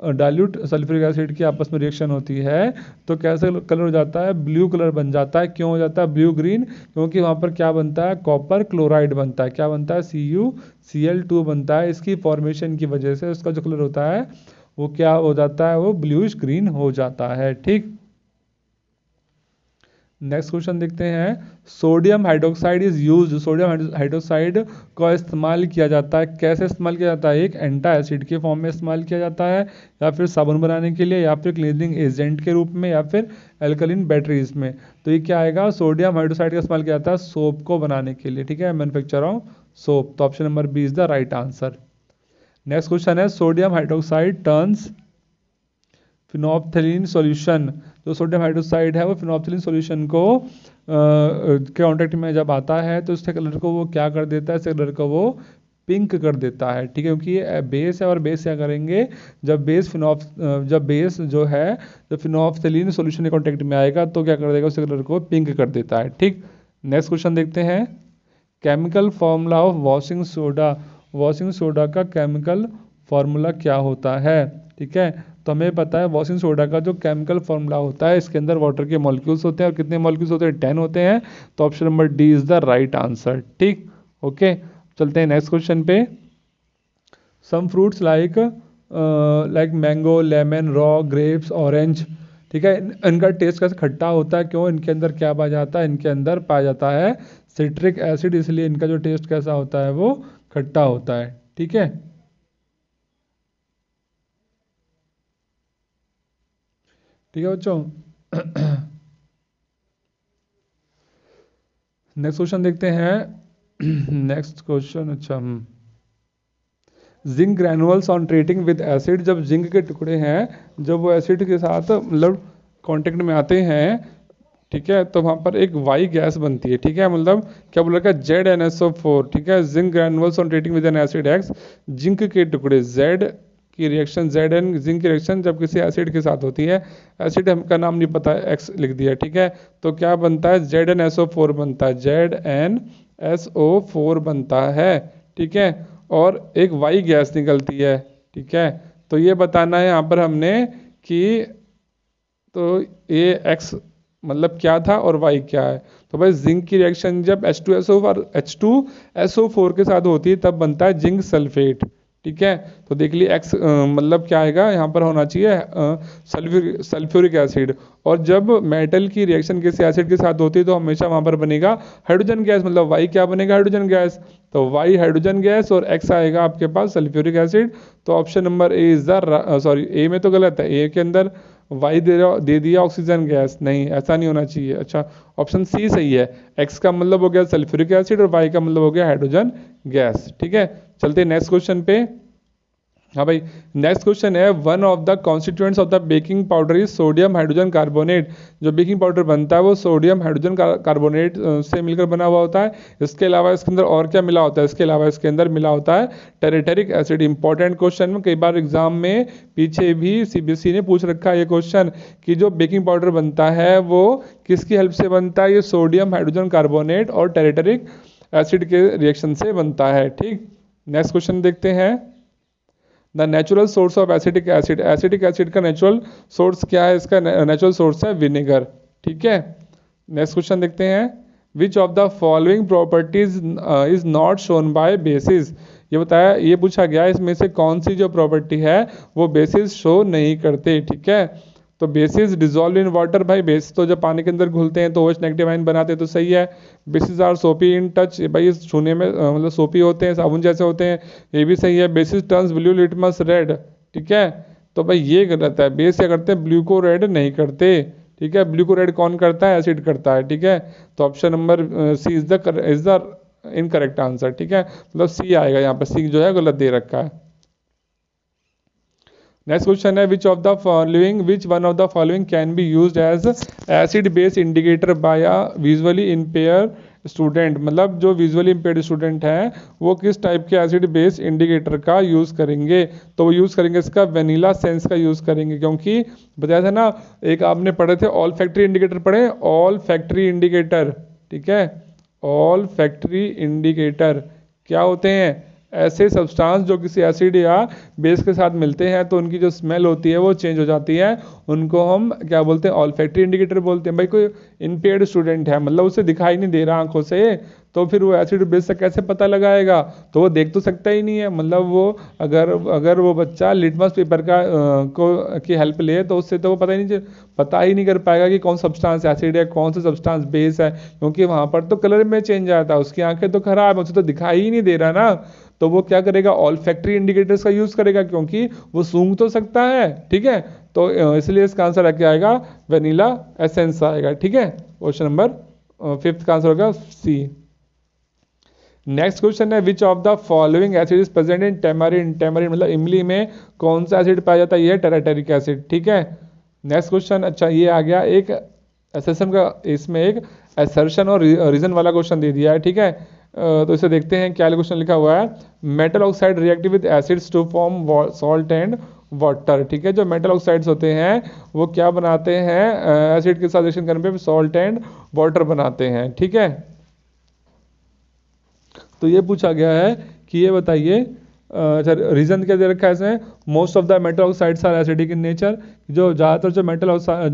डाइल्यूट सल्फ्यूरिक एसिड की आपस में रिएक्शन होती है तो कैसे कलर हो जाता है, ब्लू कलर बन जाता है। क्यों हो जाता है ब्लू ग्रीन, क्योंकि वहाँ पर क्या बनता है, कॉपर क्लोराइड बनता है, क्या बनता है, CuCl2 बनता है। इसकी फॉर्मेशन की वजह से उसका जो कलर होता है वो क्या हो जाता है, वो ब्लूइश ग्रीन हो जाता है, ठीक। नेक्स्ट क्वेश्चन देखते हैं, sodium hydroxide is use, sodium hydroxide का इस्तेमाल किया जाता है, कैसे इस्तेमाल किया जाता है? एक एंटा एसिड के फॉर्म में इस्तेमाल किया जाता है, या फिर साबुन बनाने के लिए, या फिर क्लीनिंग एजेंट के रूप में, या फिर एल्कलीन बैटरीज में। तो ये क्या आएगा? सोडियम हाइड्रोक्साइड का इस्तेमाल किया जाता है सोप को बनाने के लिए, ठीक है, मैन्युफैक्चर ऑफ सोप। तो option number B is the right answer. Next question है, sodium hydroxide turns phenolphthalein solution, जो सोडियम हाइड्रोक्साइड है वो फिनोप्थलीन सॉल्यूशन को के कॉन्टेक्ट में जब आता है तो उसके कलर को वो क्या कर देता है? इसके कलर को वो पिंक कर देता है, ठीक है, क्योंकि ये बेस है और बेस क्या करेंगे? जब बेस जो है जब फिनोप्थलीन सॉल्यूशन के कॉन्टेक्ट में आएगा तो क्या कर देगा? उसके कलर को पिंक कर देता है, ठीक। नेक्स्ट क्वेश्चन देखते हैं, chemical formula of washing soda का केमिकल फॉर्मूला क्या होता है? ठीक है, तो हमें पता है वॉशिंग सोडा का जो केमिकल फॉर्मूला होता है, इसके अंदर वाटर के मॉलिक्यूल्स होते हैं, और कितने मॉलिक्यूल्स होते हैं? 10 होते हैं। तो option number D is the right answer, ठीक। ओके, चलते हैं नेक्स्ट क्वेश्चन पे। Some fruits like mango, lemon, raw, grapes, orange, ठीक है, इनका टेस्ट कैसे खट्टा होता है? क्यों? इनके अंदर क्या पाया जाता है? इनके अंदर पाया जाता है सिट्रिक एसिड, इसलिए इनका जो टेस्ट कैसा होता है वो खट्टा होता है, ठीक है। ठीक है बच्चों। नेक्स्ट क्वेश्चन देखते हैं। नेक्स्ट क्वेश्चन, अच्छा, zinc granules on treating with acid, जब जिंक के टुकड़े हैं जब वो एसिड के साथ मतलब कांटेक्ट में आते हैं, ठीक है, तो वहाँ पर एक वाई गैस बनती है, ठीक है, मतलब क्या बोला है? ZnSO4, ठीक है, zinc granules on treating with an acid x, zinc के टुकड़े जेड की रिएक्शन, Zn जिंक की रिएक्शन जब किसी एसिड के साथ होती है, एसिड हमका नाम नहीं पता है, एक्स लिख दिया, ठीक है, तो क्या बनता है? ZnSO4 बनता है, ZnSO4 बनता है, ठीक है, और एक वाई गैस निकलती है, ठीक है। तो ये बताना है यहाँ पर हमने कि तो ये एक्स मतलब क्या था और वाई क्या है। तो भाई जिंक की रिएक्शन जब H2SO4 के साथ होती है तब बनता है जिंक सल्फेट, ठीक है। तो देख ली एक्स मतलब क्या आएगा यहाँ पर? होना चाहिए सल्फ्यूरिक एसिड। और जब मेटल की रिएक्शन किसी एसिड के साथ होती है तो हमेशा वहाँ पर बनेगा हाइड्रोजन गैस, मतलब वाई क्या बनेगा? Hydrogen gas. तो वाई हाइड्रोजन गैस और एक्स आएगा आपके पास सल्फ्यूरिक एसिड। तो option number A is the sorry, A में तो गलत है, ए के अंदर वाई दे दिया ऑक्सीजन गैस, नहीं ऐसा नहीं होना चाहिए। अच्छा, ऑप्शन सी सही है, एक्स का मतलब हो गया सल्फ्यूरिक एसिड और वाई का मतलब हो गया हाइड्रोजन गैस, ठीक है। चलते हैं नेक्स्ट क्वेश्चन पे। हाँ भाई, नेक्स्ट क्वेश्चन है, one of the constituents of the baking powder is sodium hydrogen carbonate, जो बेकिंग पाउडर बनता है वो सोडियम हाइड्रोजन कार्बोनेट से मिलकर बना हुआ होता है। इसके अलावा इसके अंदर और क्या मिला होता है? इसके अलावा इसके अंदर मिला होता है टेरेटेरिक एसिड। इंपॉर्टेंट क्वेश्चन में कई बार एग्जाम में पीछे भी CBSE ने पूछ रखा है ये क्वेश्चन कि जो बेकिंग पाउडर बनता है वो किसकी हेल्प से बनता है? ये सोडियम हाइड्रोजन कार्बोनेट और टेरेटेरिक एसिड के रिएक्शन से बनता है, ठीक। नेक्स्ट क्वेश्चन देखते हैं, the natural source of acetic acid, acetic acid का नेचुरल सोर्स क्या है? इसका नेचुरल सोर्स है विनेगर, ठीक है। नेक्स्ट क्वेश्चन देखते हैं, विच of the following properties is not shown by basis, ये बताया, ये पूछा गया इसमें से कौन सी जो प्रॉपर्टी है वो बेसिस शो नहीं करते, ठीक है। तो बेसिस डिजोल्व इन वाटर, भाई बेस तो जब पानी के अंदर घुलते हैं तो OH नेगेटिव आयन बनाते हैं, तो सही है। बेसिस आर सोपी इन टच, भाई छूने में मतलब सोपी होते हैं, साबुन जैसे होते हैं, ये भी सही है। Basis turns blue litmus red, ठीक है, तो भाई ये गलत है, बेस क्या करते हैं? ब्लू को रेड नहीं करते, ठीक है, ब्लू को रेड कौन करता है? एसिड करता है, ठीक है। तो option number C is the incorrect answer, ठीक है, मतलब सी आएगा यहाँ पर, सी जो है गलत दे रखा है। नेक्स्ट क्वेश्चन है, which one of the following can be used as acid base indicator by a visually impair student, मतलब जो विजुअली इम्पेयर्ड स्टूडेंट हैं वो किस टाइप के एसिड बेस इंडिकेटर का यूज़ करेंगे? तो वो यूज़ करेंगे इसका वेनिला सेंस का यूज़ करेंगे, क्योंकि बताया था ना, एक आपने पढ़े थे ऑल फैक्ट्री इंडिकेटर पढ़े, ऑल फैक्ट्री इंडिकेटर, ठीक है, ऑल फैक्ट्री इंडिकेटर क्या होते हैं? ऐसे सब्सटेंस जो किसी एसिड या बेस के साथ मिलते हैं तो उनकी जो स्मेल होती है वो चेंज हो जाती है, उनको हम क्या बोलते हैं? ऑल्फैक्टरी इंडिकेटर बोलते हैं। भाई कोई इम्पेयर्ड स्टूडेंट है, मतलब उसे दिखाई नहीं दे रहा आंखों से, तो फिर वो एसिड बेस से कैसे पता लगाएगा? तो वो देख तो सकता ही नहीं है, मतलब वो अगर वो बच्चा लिटमस पेपर का को की हेल्प ले तो उससे तो वो पता ही नहीं कर पाएगा कि कौन सब्सटेंस एसिड है, कौन सा सब्सटेंस बेस है, क्योंकि वहाँ पर तो कलर में चेंज आता है, उसकी आंखें तो खराब है, उसे तो दिखाई ही नहीं दे रहा ना। तो वो क्या करेगा? ऑल फैक्ट्री इंडिकेटर्स का यूज करेगा, क्योंकि वो सूंघ तो सकता है, ठीक है। तो इसलिए इसका आंसर क्या आएगा? वेनिला एसेंस आएगा, ठीक है। क्वेश्चन नंबर 5 का आंसर होगा सी। नेक्स्ट क्वेश्चन है which of the following acid is present in tamarind. Tamarind मतलब इमली में कौन सा एसिड पाया जाता है? ये टेराटेरिक एसिड, ठीक है। नेक्स्ट क्वेश्चन, अच्छा ये आ गया एक एसेशन का, इसमें एक असर्शन और रीजन वाला क्वेश्चन दे दिया है, ठीक है। तो इसे देखते हैं क्या क्वेश्चन लिखा हुआ है। Metal oxide react with acids to form salt and water, ठीक है। जो मेटल ऑक्साइड्स होते हैं वो क्या बनाते हैं? एसिड के साथ रिएक्शन करने पे सॉल्ट एंड वाटर बनाते हैं, ठीक है। तो ये पूछा गया है कि ये बताइए, अच्छा रीजन क्या दे रखा है इसमें? Most of the metal oxides are acidic in nature. जो ज़्यादातर जो मेटल ऑक्साइड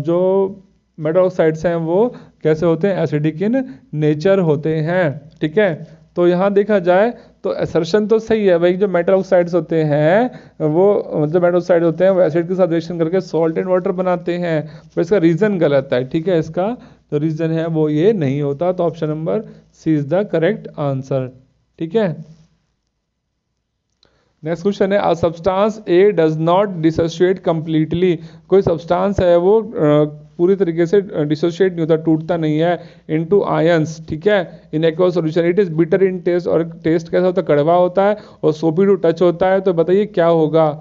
जो मेटल ऑक्साइड्स हैं वो कैसे होते हैं? एसिडिक इन नेचर होते हैं, ठीक है। तो यहाँ देखा जाए तो असर्शन तो सही है भाई, जो मेटल ऑक्साइड्स होते हैं वो मतलब मेटल ऑक्साइड होते हैं वो एसिड के साथ रिएक्शन करके सॉल्ट एंड वाटर बनाते हैं, पर इसका रीजन गलत है, ठीक है। इसका तो रीजन है वो ये नहीं होता, तो option number C is the correct answer, ठीक है। नेक्स्ट क्वेश्चन है, a substance A does not dissociate completely. कोई सब्सटेंस है वो पूरी तरीके से डिसोशिएट नहीं होता, टूटता नहीं है इनटू आयंस, ठीक है, in aqueous solution. It is bitter in taste, और टेस्ट कैसा होता है? कड़वा होता है, और सोपी टू टच होता है। तो बताइए क्या होगा?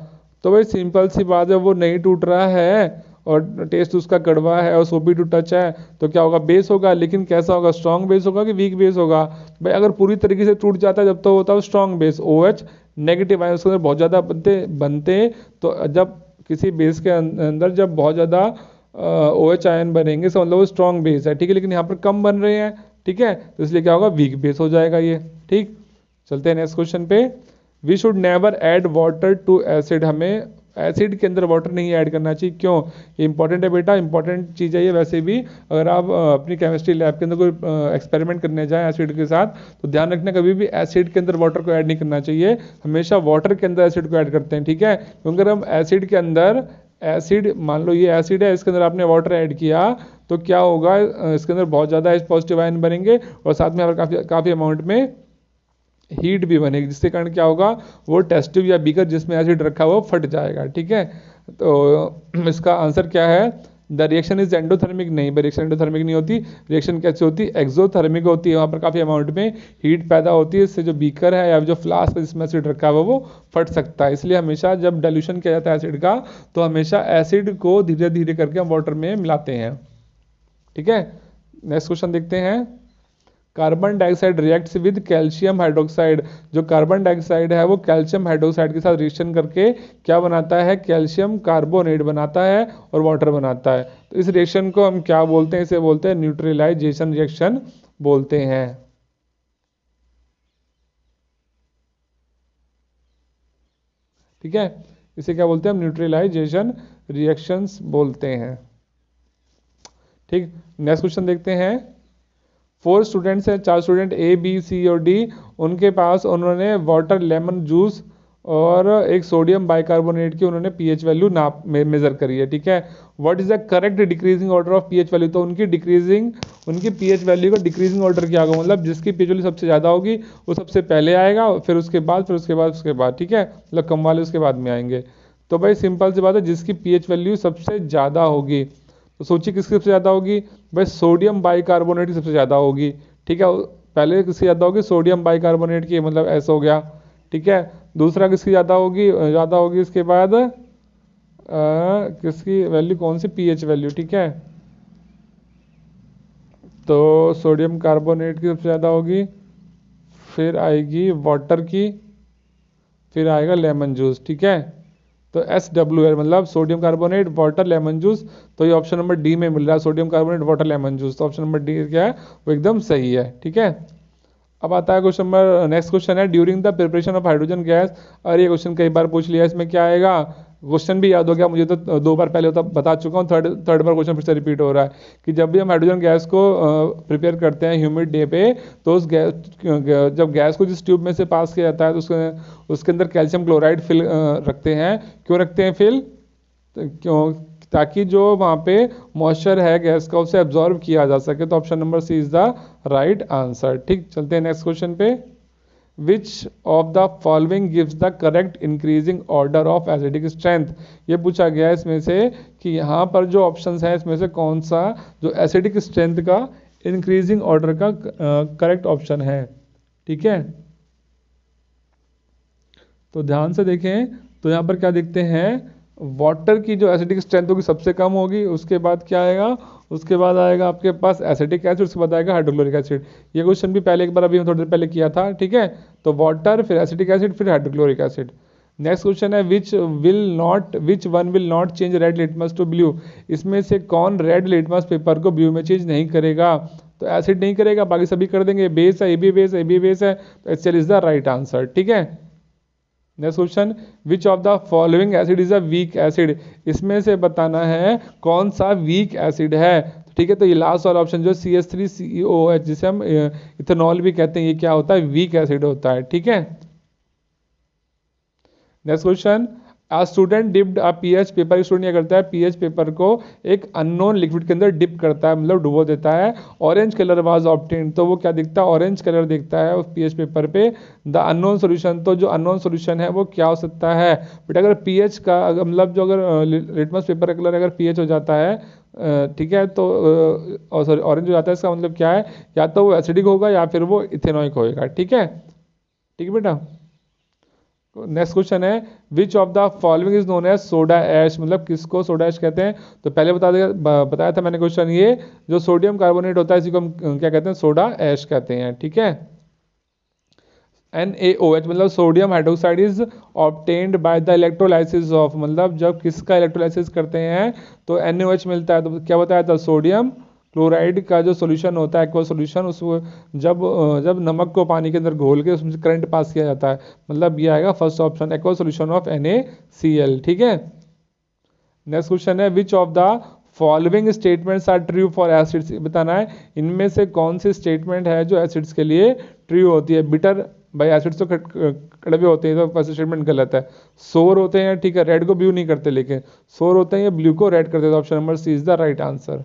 तो भाई सिंपल सी बात है, वो नहीं टूट रहा है और टेस्ट उसका कड़वा है और सोपी टू टच है, तो क्या होगा? बेस होगा। लेकिन कैसा होगा? स्ट्रॉन्ग बेस होगा कि वीक बेस होगा? भाई अगर पूरी तरीके से टूट जाता है जब तो होता है strong base, OH negative ion उसके अंदर बहुत ज़्यादा बनते तो जब किसी बेस के अंदर जब बहुत ज़्यादा OH आयन बनेंगे तो मतलब वो स्ट्रॉन्ग बेस है, ठीक है। लेकिन यहाँ पर कम बन रहे हैं, ठीक है, तो इसलिए क्या होगा? वीक बेस हो जाएगा ये, ठीक। चलते हैं नेक्स्ट क्वेश्चन पे। We should never add water to acid. हमें एसिड के अंदर वाटर नहीं ऐड करना चाहिए, क्यों? ये इंपॉर्टेंट है बेटा, इंपॉर्टेंट चीज़ है ये। वैसे भी अगर आप अपनी केमिस्ट्री लैब के अंदर कोई एक्सपेरिमेंट करने जाएं एसिड के साथ, तो ध्यान रखना कभी भी एसिड के अंदर वाटर को ऐड नहीं करना चाहिए, हमेशा वाटर के अंदर एसिड को ऐड करते हैं, ठीक है। क्योंकि अगर हम एसिड के अंदर एसिड, मान लो ये एसिड है, इसके अंदर आपने वाटर ऐड किया तो क्या होगा? इसके अंदर बहुत ज़्यादा H पॉजिटिव आयन बनेंगे और साथ में काफ़ी अमाउंट में हीट भी बनेगी, जिसके कारण क्या होगा? वो टेस्ट ट्यूब या बीकर जिसमें एसिड रखा हुआ वो फट जाएगा, ठीक है। तो इसका आंसर क्या है? The reaction is endothermic. नहीं, रिएक्शन एंडोथर्मिक नहीं होती, रिएक्शन कैसे होती है? एक्सोथर्मिक होती है। वहाँ पर काफ़ी अमाउंट में हीट पैदा होती है, इससे जो बीकर है या जो फ्लास्क है जिसमें एसिड रखा हुआ वो फट सकता है। इसलिए हमेशा जब डाइल्यूशन किया जाता है एसिड का, तो हमेशा एसिड को धीरे धीरे करके हम वाटर में मिलाते हैं, ठीक है। नेक्स्ट क्वेश्चन देखते हैं। Carbon dioxide reacts with calcium hydroxide. जो कार्बन डाइऑक्साइड है वो कैल्शियम हाइड्रोक्साइड के साथ रिएक्शन करके क्या बनाता है? कैल्शियम कार्बोनेट बनाता है और वाटर बनाता है। तो इस रिएक्शन को हम क्या बोलते हैं? इसे बोलते हैं न्यूट्रलाइजेशन रिएक्शन बोलते हैं, ठीक है। इसे क्या बोलते हैं? हम न्यूट्रलाइजेशन रिएक्शंस बोलते हैं, ठीक। नेक्स्ट क्वेश्चन देखते हैं। 4 स्टूडेंट्स हैं, 4 स्टूडेंट A, B, C और D। उनके पास उन्होंने वाटर, लेमन जूस और एक सोडियम बाइकार्बोनेट की उन्होंने pH वैल्यू नाप मेजर करी है, ठीक है। What is the correct decreasing order of pH value? तो उनकी pH वैल्यू का डिक्रीजिंग ऑर्डर क्या होगा? मतलब जिसकी pH वैल्यू सबसे ज़्यादा होगी वो सबसे पहले आएगा, फिर उसके बाद, ठीक है, मतलब कम वाले उसके बाद में आएंगे। तो भाई सिंपल सी बात है, जिसकी pH वैल्यू सबसे ज़्यादा होगी, तो सोचिए किसकी सबसे ज़्यादा होगी? भाई सोडियम बाइकार्बोनेट की सबसे ज़्यादा होगी, ठीक है। पहले किसकी ज़्यादा होगी? सोडियम बाइकार्बोनेट की, मतलब ऐसा हो गया, ठीक है। दूसरा किसकी ज़्यादा होगी इसके बाद किसकी वैल्यू, कौन सी? pH वैल्यू, ठीक है। तो सोडियम कार्बोनेट की सबसे ज़्यादा होगी, फिर आएगी वाटर की, फिर आएगा लेमन जूस, ठीक है। तो SWR मतलब sodium carbonate, water, lemon juice. तो ये ऑप्शन नंबर डी में मिल रहा है, sodium carbonate, water, lemon juice. तो ऑप्शन नंबर डी क्या है? वो एकदम सही है, ठीक है। अब आता है क्वेश्चन नंबर, नेक्स्ट क्वेश्चन है during the preparation of hydrogen gas. और ये क्वेश्चन कई बार पूछ लिया, इसमें क्या आएगा? क्वेश्चन भी याद हो गया मुझे, तो 2 बार पहले बता चुका हूँ, थर्ड बार क्वेश्चन फिर से रिपीट हो रहा है कि जब भी हम हाइड्रोजन गैस को प्रिपेयर करते हैं ह्यूमिड डे पे, तो उस गैस जब गैस को जिस ट्यूब में से पास किया जाता है तो उसके अंदर कैल्शियम क्लोराइड फिल रखते हैं। क्यों रखते हैं फिल? क्यों? ताकि जो वहाँ पे मॉइस्चर है गैस का उसे एब्जॉर्ब किया जा सके। तो option number C is the right answer. ठीक, चलते हैं नेक्स्ट क्वेश्चन पे। Which of the following gives the correct increasing order of acidic strength. ये पूछा गया है इसमें से कि यहाँ पर जो ऑप्शंस हैं इसमें से कौन सा जो एसिडिक स्ट्रेंथ का इंक्रीजिंग ऑर्डर का करेक्ट ऑप्शन है। ठीक है, तो ध्यान से देखें, तो यहाँ पर क्या देखते हैं, वाटर की जो एसिडिक स्ट्रेंथ होगी सबसे कम होगी, उसके बाद क्या आएगा, उसके बाद आएगा आपके पास एसिटिक एसिड, उसके बाद आएगा हाइड्रोक्लोरिक एसिड। ये क्वेश्चन भी पहले एक बार अभी हम थोड़ी देर पहले किया था। ठीक है, तो वाटर, फिर एसिटिक एसिड, फिर हाइड्रोक्लोरिक एसिड। नेक्स्ट क्वेश्चन है which one will not change red litmus to blue. इसमें से कौन रेड लिटमस पेपर को ब्लू में चेंज नहीं करेगा? तो एसिड नहीं करेगा, बाकी सभी कर देंगे। बेस है, ए बी बेस है, तो HCl is the right answer. ठीक है, next question, which of the following acid is a weak acid. इसमें से बताना है कौन सा वीक एसिड है। ठीक है, तो ये लास्ट वाला ऑप्शन जो CH3COOH जिसे हम इथेनॉल भी कहते हैं, ये क्या होता है? वीक एसिड होता है। ठीक है, नेक्स्ट क्वेश्चन, आ स्टूडेंट डिप्ड अ पीएच पेपर। स्टूडेंट क्या करता है? पीएच पेपर को एक अननोन लिक्विड के अंदर डिप करता है, मतलब डुबो देता है। ऑरेंज कलर वाज ऑब्टेन्ड, तो वो क्या दिखता है? ऑरेंज कलर दिखता है उस पीएच पेपर पे। द अननोन सॉल्यूशन, तो जो अननोन सॉल्यूशन है वो क्या हो सकता है? बट अगर पीएच का मतलब जो अगर लिटमस पेपर का कलर अगर पीएच हो जाता है, ठीक है, तो सॉरी ऑरेंज हो जाता है, इसका मतलब क्या है? या तो वो एसिडिक होगा या फिर वो इथेनॉइक होएगा। ठीक है, ठीक है बेटा। नेक्स्ट क्वेश्चन है which of the following is known as soda ash. मतलब किसको सोडा ऐश कहते हैं? तो पहले बताया था मैंने क्वेश्चन, ये जो सोडियम कार्बोनेट होता है इसी को हम क्या कहते हैं? सोडा ऐश कहते हैं। ठीक है, NaOH मतलब sodium hydroxide is obtained by the electrolysis of, मतलब जब किसका इलेक्ट्रोलाइसिस करते हैं तो NaOH मिलता है। तो क्या बताया था? सोडियम क्लोराइड का जो सॉल्यूशन होता है, एक्वा सॉल्यूशन, उस जब नमक को पानी के अंदर घोल के उसमें से करंट पास किया जाता है, मतलब ये आएगा first option, aqua solution of NaCl। ठीक है, नेक्स्ट क्वेश्चन है which of the following statements are true for acids. बताना है इनमें से कौन सी स्टेटमेंट है जो एसिड्स के लिए ट्रू होती है। बिटर, भाई एसिड्स तो कड़वे होते हैं, तो फर्स्ट स्टेटमेंट गलत है। सोर होते हैं, ठीक है, रेड को ब्लू नहीं करते, लेकिन सोर होते हैं या ब्लू को रेड करते हैं। तो option number C is the right answer.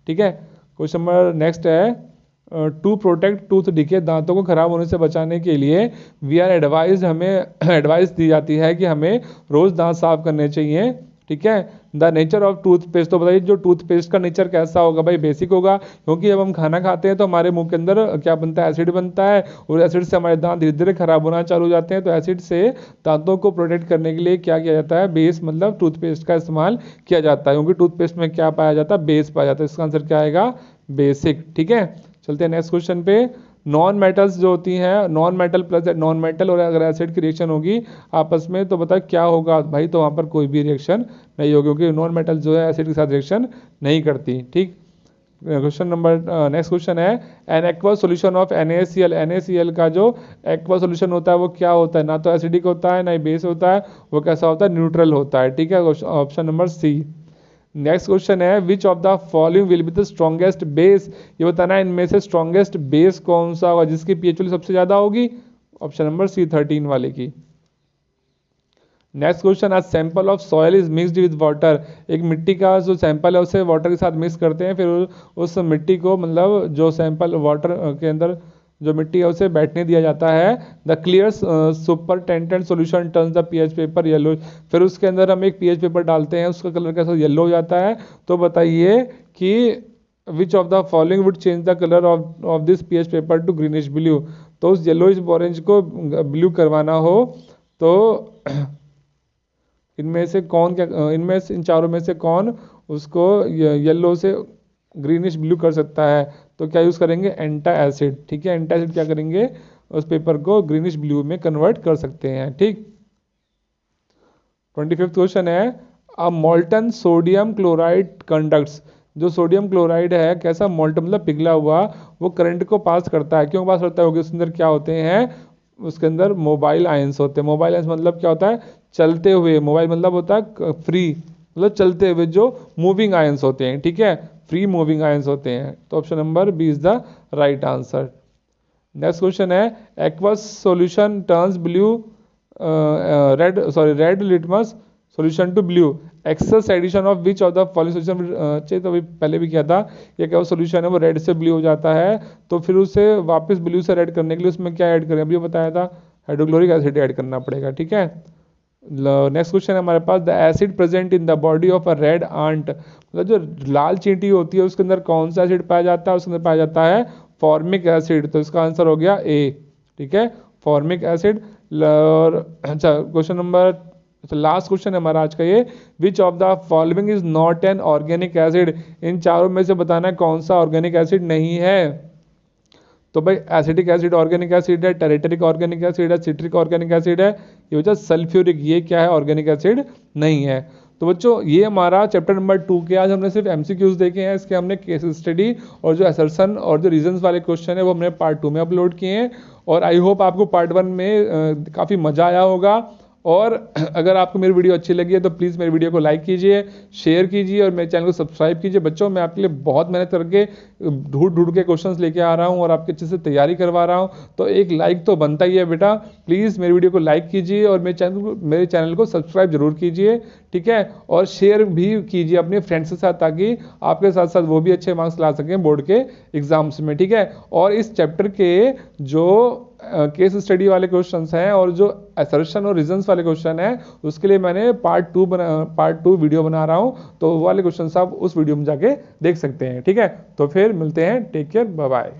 ठीक है, क्वेश्चन नंबर नेक्स्ट है टू प्रोटेक्ट टूथ डिके। दांतों को खराब होने से बचाने के लिए वी आर एडवाइज, हमें एडवाइस दी जाती है कि हमें रोज दांत साफ करने चाहिए। ठीक है, द नेचर ऑफ टूथपेस्ट, तो बताइए जो टूथपेस्ट का नेचर कैसा होगा? भाई बेसिक होगा, क्योंकि जब हम खाना खाते हैं तो हमारे मुंह के अंदर क्या बनता है? एसिड बनता है, और एसिड से हमारे दांत धीरे धीरे खराब होना चालू हो जाते हैं। तो एसिड से दांतों को प्रोटेक्ट करने के लिए क्या किया जाता है? बेस मतलब टूथपेस्ट का इस्तेमाल किया जाता है, क्योंकि टूथपेस्ट में क्या पाया जाता है? बेस पाया जाता है। इसका आंसर क्या आएगा? बेसिक। ठीक है, चलते हैं नेक्स्ट क्वेश्चन पे। नॉन मेटल्स जो होती हैं, non metal plus non metal और अगर एसिड की रिएक्शन होगी आपस में, तो बता क्या होगा? भाई तो वहाँ पर कोई भी रिएक्शन नहीं होगी, क्योंकि नॉन मेटल जो है एसिड के साथ रिएक्शन नहीं करती। ठीक, क्वेश्चन नंबर नेक्स्ट क्वेश्चन है N aqua solution of NaCl। NaCl का जो एक्वा सॉल्यूशन होता है वो क्या होता है? ना तो एसिडिक होता है ना ही बेस होता है, वो कैसा होता है? न्यूट्रल होता है। ठीक है, option number C. Next question है which of the following will be the strongest base. ये बताना है इनमें से स्ट्रॉन्गेस्ट बेस कौन सा होगा जिसकी pH वैल्यू सबसे ज्यादा होगी? ऑप्शन नंबर सी 13 वाले की। नेक्स्ट क्वेश्चन, आज sample of soil is mixed with water. एक मिट्टी का जो सैंपल है उसे वाटर के साथ मिक्स करते हैं, फिर उस मिट्टी को मतलब जो सैंपल वाटर के अंदर जो मिट्टी है उसे बैठने दिया जाता है। The clear supernatant solution turns the pH paper yellow. फिर उसके अंदर हम एक पीएच पेपर डालते हैं, उसका कलर कैसा? येलो हो जाता है। तो बताइए कि विच of the following would change the colour of this pH paper two greenish blue. तो उस येलोइश ऑरेंज को ब्लू करवाना हो तो इनमें से कौन क्या, इनमें से इन चारों में से कौन उसको येलो से ग्रीनिश ब्लू कर सकता है? तो क्या यूज़ करेंगे? एंटा एसिड। ठीक है, एंटा एसिड क्या करेंगे? उस पेपर को ग्रीनिश ब्लू में कन्वर्ट कर सकते हैं। ठीक, 25th क्वेश्चन है अ मोल्टन सोडियम क्लोराइड कंडक्ट्स। जो सोडियम क्लोराइड है कैसा? मोल्ट मतलब पिघला हुआ, वो करंट को पास करता है। क्यों पास करता है? क्योंकि उसके अंदर क्या होते हैं? उसके अंदर मोबाइल आयंस होते हैं। मोबाइल आयंस मतलब क्या होता है? चलते हुए, मोबाइल मतलब होता है फ्री, मतलब चलते हुए जो मूविंग आयंस होते हैं, ठीक है, फ्री मूविंग आयंस होते हैं। तो option number B is the right answer. Next question है aqueous solution turns blue red litmus solution to blue, excess addition of which of the following solution, चाहिए तो अभी पहले भी किया था, ये क्या सॉल्यूशन है वो रेड से ब्लू हो जाता है, तो फिर उसे वापस ब्लू से रेड करने के लिए उसमें क्या ऐड करें, अभी बताया था हाइड्रोक्लोरिक एसिड ऐड करना पड़ेगा, ठीक है। नेक्स्ट क्वेश्चन है हमारे पास, the acid present in the body of a red ant, मतलब जो लाल चींटी होती है उसके अंदर कौन सा एसिड पाया जाता है, उसके अंदर पाया जाता है फॉर्मिक एसिड, तो इसका आंसर हो गया ए, ठीक है, फॉर्मिक एसिड। अच्छा क्वेश्चन नंबर, लास्ट क्वेश्चन है हमारा आज का ये, which of the following is not an organic acid, इन चारों में से बताना है कौन सा ऑर्गेनिक एसिड नहीं है। तो भाई एसिटिक एसिड ऑर्गेनिक एसिड है, टेरेटरिक ऑर्गेनिक एसिड है, सिट्रिक ऑर्गेनिक एसिड है, ये वजह सल्फ्यूरिक, ये क्या है, ऑर्गेनिक एसिड नहीं है। तो बच्चों ये हमारा चैप्टर नंबर 2 के आज हमने सिर्फ एमसीक्यूज देखे हैं, इसके हमने केस स्टडी और जो असर्शन और जो रीजंस वाले क्वेश्चन है वो हमने पार्ट 2 में अपलोड किए हैं, और आई होप आपको पार्ट 1 में काफ़ी मज़ा आया होगा। और अगर आपको मेरी वीडियो अच्छी लगी है तो प्लीज़ मेरी वीडियो को लाइक कीजिए, शेयर कीजिए और मेरे चैनल को सब्सक्राइब कीजिए। बच्चों मैं आपके लिए बहुत मेहनत करके ढूंढ के क्वेश्चंस लेके आ रहा हूँ और आपके अच्छे से तैयारी करवा रहा हूँ, तो एक लाइक तो बनता ही है बेटा। प्लीज़ मेरी वीडियो को लाइक कीजिए और मेरे चैनल को सब्सक्राइब जरूर कीजिए, ठीक है, और शेयर भी कीजिए अपने फ्रेंड्स के साथ, ताकि आपके साथ साथ वो भी अच्छे मार्क्स ला सकें बोर्ड के एग्जाम्स में, ठीक है। और इस चैप्टर के जो केस स्टडी वाले क्वेश्चंस हैं और जो असर्शन और रीजंस वाले क्वेश्चन हैं उसके लिए मैंने पार्ट 2 वीडियो बना रहा हूं, तो वो वाले क्वेश्चंस आप उस वीडियो में जाके देख सकते हैं, ठीक है। तो फिर मिलते हैं, टेक केयर, बाय बाय।